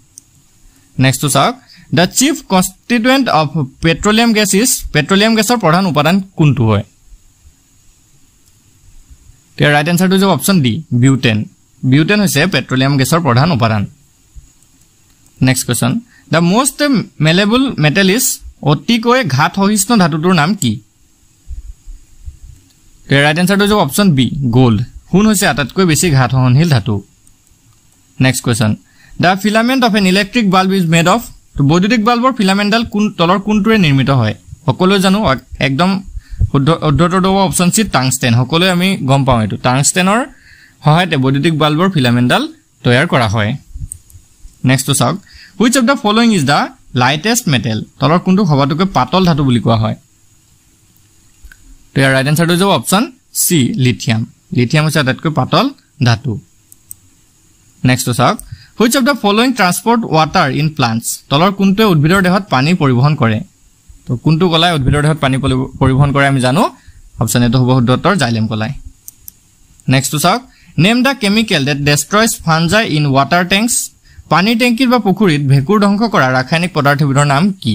নেক্সট চাওক The chief constituent of petroleum gas is petroleum gasৰ প্ৰধান উপাদান কোনটো হয় The right answer to the option D butane বিউটেন হৈছে পেট্ৰলিয়াম গেছৰ প্ৰধান উপাদান next question the most malleable metal is অতিকৈ ঘাত সহিষ্ণু ধাতুটোৰ নাম কি ৰাইট আনসাৰটো হ'ব অপচন বি গোল্ড সোণ হৈছে আটাইতকৈ বেছি ঘাত সহনশীল ধাতু next question the filament of N electric bulb is made of তো বৈদ্যুতিক বাল্বৰ ফিলামেন্টডাল কোন তলৰ কোনটোৰে নিৰ্মিত হয় সকলোৱে জানো একদম শুদ্ধটো হ'ব অপচন সি টাংস্টেন সকলোৱে আমি গম পাওঁ এটো টাংস্টেনৰ সহায়তে বৈদ্যুতিক বাল্বৰ ফিলামেন্টডাল তৈয়াৰ কৰা হয় নেক্সট টু চাওক which of the following is the lightest metal তলৰ কোনটো সবাতোকৈ পাতল ধাতু বুলি কোৱা হয় তো ইয়াৰ ৰাইট আনসাৰটো হ'ব অপচন সি লিথিয়াম লিথিয়াম হৈছে আটাইতকৈ পাতল ধাতু নেক্সট টু চাওক which of the following transport water in plants তলৰ কোনটোৱে উদ্ভিদৰ দেহত পানী পৰিবহন কৰে তো কোনটো কলাই উদ্ভিদৰ দেহত পানী পৰিবহন কৰে আমি জানো অপচন এটো হ'ব শুদ্ধ উত্তৰ জাইলেম কলাই নেক্সট টু চাওক name the chemical that destroys fungi in water tanks পানী টেংকিৰ বা পুখুৰীত ভেকুৰ ধ্বংস কৰা ৰাসায়নিক পদাৰ্থবিধৰ নাম কি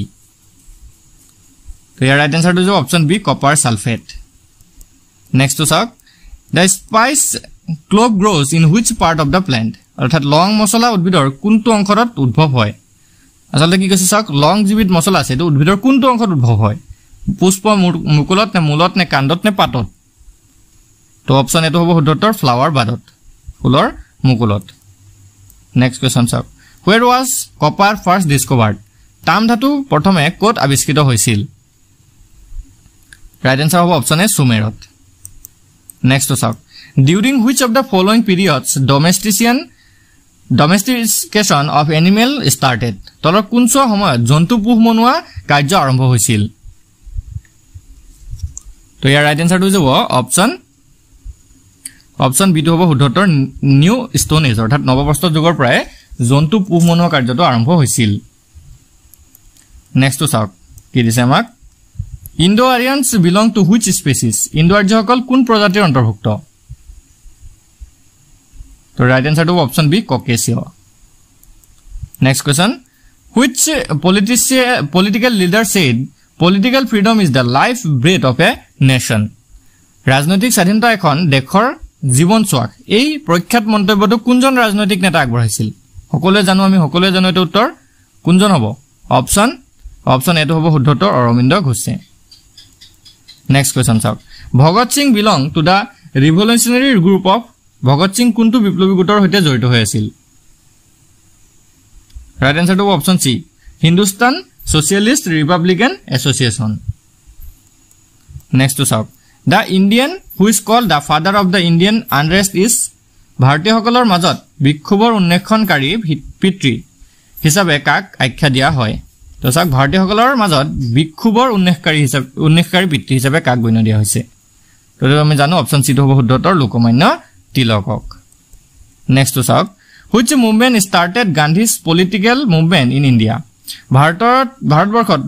তো ইয়াৰ ৰাইট আনসাৰটো হ'ব option B copper sulphate next two চাওক the spice clove grows in which part of the plant অৰ্থাৎ লং মছলা উদ্ভিদৰ কোনটো অংশত উদ্ভৱ হয় আসলে কি কৈছে চাওক লং জীবিত মছলা আছে এটো উদ্ভিদৰ কোনটো অংশত উদ্ভৱ হয় পুষ্প মুকুলত নে মূলত নে কাণ্ডত নে পাতত তো অপচন এটো হ'ব শুদ্ধ উত্তৰ ফ্লাৱাৰ বাডত ফুলৰ মুকুলত নেক্সট কোৱেশ্চন চাওক where was copper first discovered তাম ধাতু প্ৰথমে ক'ত আৱিষ্কৃত হৈছিল ৰাইট আনসাৰ হ'ব অপচন এ সুমেৰত নেক্সট চাওক during which of the following periods domestication of animal started তলৰ কোনটো সময়ত জন্তু পুহ মনোৱা কাৰ্য আৰম্ভ হৈছিল তো ইয়াৰ ৰাইট আনসাৰটো হ'ব অপচন বি টো হ'ব শুদ্ধ উত্তৰ নিউ ষ্টোন এজ অৰ্থাৎ নৱপ্ৰস্তৰ যুগৰ পৰাই জন্তু পুহ মনোৱা কাৰ্যটো আৰম্ভ হৈছিল নেক্সট চাওক কি দিছে আমাক Indo Aryans belong to which species Indo আৰ্যসকল কোন প্ৰজাতিৰ অন্তৰ্ভুক্ত তো ৰাইট আনসাৰটো হ'ব option B Caucasian next question which political leader said political freedom is the life breath of a nation ৰাজনৈতিক স্বাধীনতা এখন দেশৰ জীৱন চোৱাক এই প্ৰখ্যাত মন্তব্যটো কোনজন ৰাজনৈতিক নেতা আগবঢ়াইছিল সকলোৱে জানো এটো উত্তৰ কোনজন হ'ব অপচন এটো হ'ব শুদ্ধ উত্তৰ অৰবিন্দ ঘোষে নেক্সট কোৱেশ্চন চাওক Bhagat Singh belong to the revolutionary group of Bhagat Singh কোনটো বিপ্লৱী গোটৰ সৈতে জড়িত হৈ আছিল ৰাইট আনসাৰটো হ'ব option C Hindustan Socialist Republican Association next চাওক The Indian who is called the father of the Indian unrest is ভাৰতীয়সকলৰ মাজত বিক্ষোভৰ উন্নেষণকাৰী পিতৃ হিচাপে কাক আখ্যা দিয়া হয় তো চাওক ভাৰতীয়সকলৰ মাজত বিক্ষোভৰ উন্নেষকাৰী পিতৃ হিচাপে কাক গণ্য দিয়া হৈছে তো আমি জানো অপচন সি হ'ব শুদ্ধ উত্তৰ লোকমান্য তিলকক নেক্সট চাওক which movement started Gandhi's political movement in India ভাৰতবৰ্ষত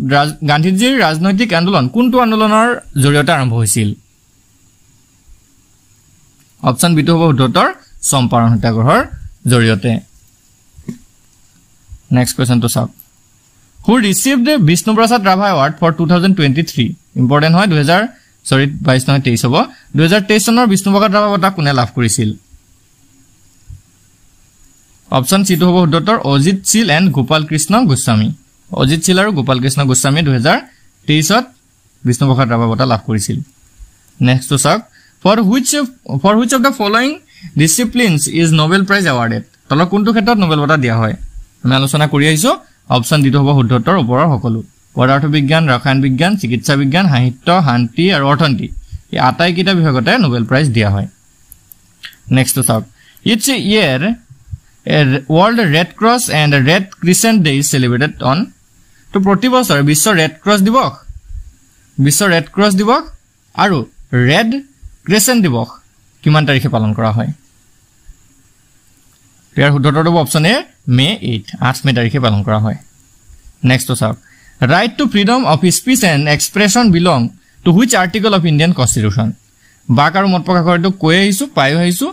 গান্ধীজীৰ ৰাজনৈতিক আন্দোলন কোনটো আন্দোলনৰ জৰিয়তে আৰম্ভ হৈছিল অপচন বি টো হ'ব শুদ্ধ উত্তৰ চম্পাৰণ সত্যাগ্ৰহৰ জৰিয়তে নেক্সট কোৱেশ্চন তো চাওক who received the Vishnu Prasad Rava Award for 2023 important হয় 22 নহয় 23 হ'ব 2023 চনৰ বিষ্ণু প্ৰসাদ ৰাভা বঁটা কোনে লাভ কৰিছিল অপচন সি টো হ'ব শুদ্ধ উত্তৰ অজিত চিল এণ্ড গোপাল কৃষ্ণ গোস্বামী অজিত চিল আৰু গোপাল কৃষ্ণ গোস্বামী 2023 ত বিষ্ণু প্ৰসাদ ৰাভা বঁটা লাভ কৰিছিল নেক্সট তো চাওক for which of the following disciplines is Nobel Prize awarded তলৰ কোনটো ক্ষেত্ৰত নোবেল বঁটা দিয়া হয় আমি আলোচনা কৰি আহিছো অপচন ডি টো হ'ব শুদ্ধ উত্তৰ ওপৰৰ সকলো পদাৰ্থ বিজ্ঞান ৰসায়ন বিজ্ঞান চিকিৎসা বিজ্ঞান সাহিত্য শান্তি আৰু অৰ্থনীতি এই আটাইকেইটা বিভাগতে নোবেল প্ৰাইজ দিয়া হয় নেক্সট তো চাওক each year World Red Cross and Red Crescent Day is celebrated on তো প্ৰতি বছৰ বিশ্ব ৰেড ক্ৰছ দিৱস আৰু ৰেড ক্ৰেচেণ্ট দিৱস কিমান তাৰিখে পালন কৰা হয় ইয়াৰ শুদ্ধটো হ'ব অপচন এ মে 8 মে তাৰিখে পালন কৰা হয় নেক্সট চাওক right to freedom of speech and expression belong to which article of Indian constitution বাক আৰু মত প্ৰকাশ কৰাটো কৈ আহিছো পায়ো আহিছো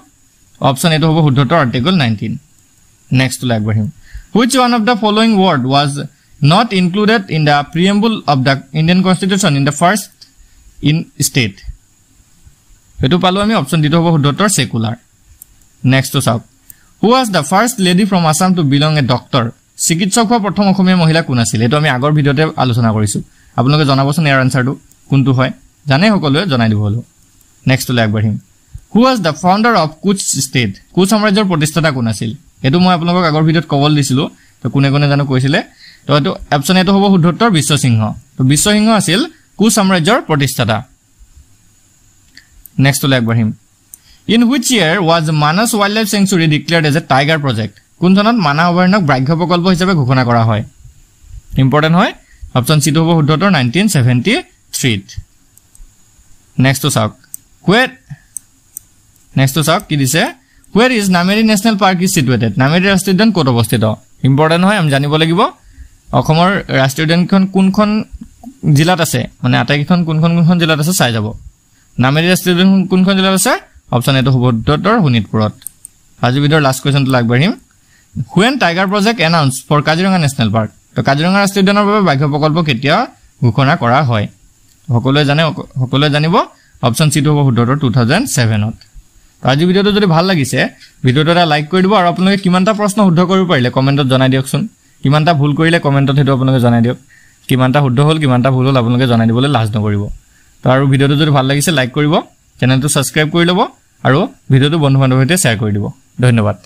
অপচন এটো হ'ব শুদ্ধটো আৰ্টিকল 19 নেক্সট টু আগবাঢ়িম which one of the following word was not included in the preamble of the Indian Constitution in the first in state এটো পালো আমি অপচন দিটো হ'ব শুদ্ধ উত্তৰ সেকুলাৰ নেক্সট তো চাওক Who was the first lady from Assam to belong a doctor? চিকিৎসক হোৱা প্ৰথম অসমীয়া মহিলা কোন আছিল এটো আমি আগৰ ভিডিওতে আলোচনা কৰিছো আপোনালোকে জনাবচোন ইয়াৰ আনসাৰটো কোনটো হয় জানে সকলোৱে জনাই দিব হলো নেক্সট টু আগবাঢ়িম Who was the founder of Kuch state? Kuch সাম্ৰাজ্যৰ প্ৰতিষ্ঠাতা কোন আছিল এটো মই আপোনালোকক আগৰ ভিডিওত কবল দিছিলো তো কোনে কোনে জানো কৈছিলে তো এটো অপচন এটো হ'ব শুদ্ধ উত্তৰ বিশ্বসিংহ তো বিশ্বসিংহ আছিল কুচ সাম্ৰাজ্যৰ প্ৰতিষ্ঠাতা নেক্সট টু আগবাঢ়িম In which year was Manas Wildlife Sanctuary declared as a tiger project? কোন চনত মানাহ অভয়াৰণ্যক ব্যাঘ্ৰ প্ৰকল্প হিচাপে ঘোষণা কৰা হয় ইম্পৰ্টেন্ট হয় অপচন সি টো হ'ব শুদ্ধ উত্তৰ 1973 নেক্সট টু চাওক কি দিছে Where is Nameri National Park is situated? Nameri ৰাষ্ট্ৰীয় উদ্যান ক'ত অৱস্থিত ইম্পৰ্টেন্ট হয় আমি জানিব লাগিব অসমৰ ৰাষ্ট্ৰীয় উদ্যানখন কোনখন জিলাত আছে মানে আটাইকেইখন কোনখন জিলাত আছে চাই যাব Nameri ৰাষ্ট্ৰীয় উদ্যান কোনখন জিলাত আছে অপচন এটো হ'ব শুদ্ধ উত্তৰ শোণিতপুৰত আজি ভিডিওৰ লাষ্ট কোৱেশ্চনটো আগবাঢ়িম When Tiger Project announced for Kaziranga National Park তো কাজিৰঙা ৰাষ্ট্ৰীয় উদ্যানৰ বাবে ব্যাঘ্ৰ প্ৰকল্প কেতিয়া ঘোষণা কৰা হয় সকলোৱে জানিব অপচন সি টো হ'ব শুদ্ধ উত্তৰ 2007ত আজি ভিডিওটো যদি ভাল লাগিছে ভিডিওটো এটা লাইক কৰি দিব আৰু আপোনালোকে কিমানটা প্ৰশ্ন শুদ্ধ কৰিব পাৰিলে কমেন্টত জনাই দিয়কচোন কিমানটা ভুল কৰিলে কমেন্টত হেতু আপোনালোকে জনাই দিয়ক কিমানটা শুদ্ধ হ'ল কিমানটা ভুল হ'ল আপোনালোকে জনাই দিবলৈ লাজ নকৰিব তো আৰু ভিডিওটো যদি ভাল লাগিছে লাইক কৰিব চেনেলটো সাবস্ক্ৰাইব কৰি ল'ব আৰু ভিডিওটো বন্ধু বান্ধৱীৰ সৈতে শ্বেয়াৰ কৰি দিব ধন্যবাদ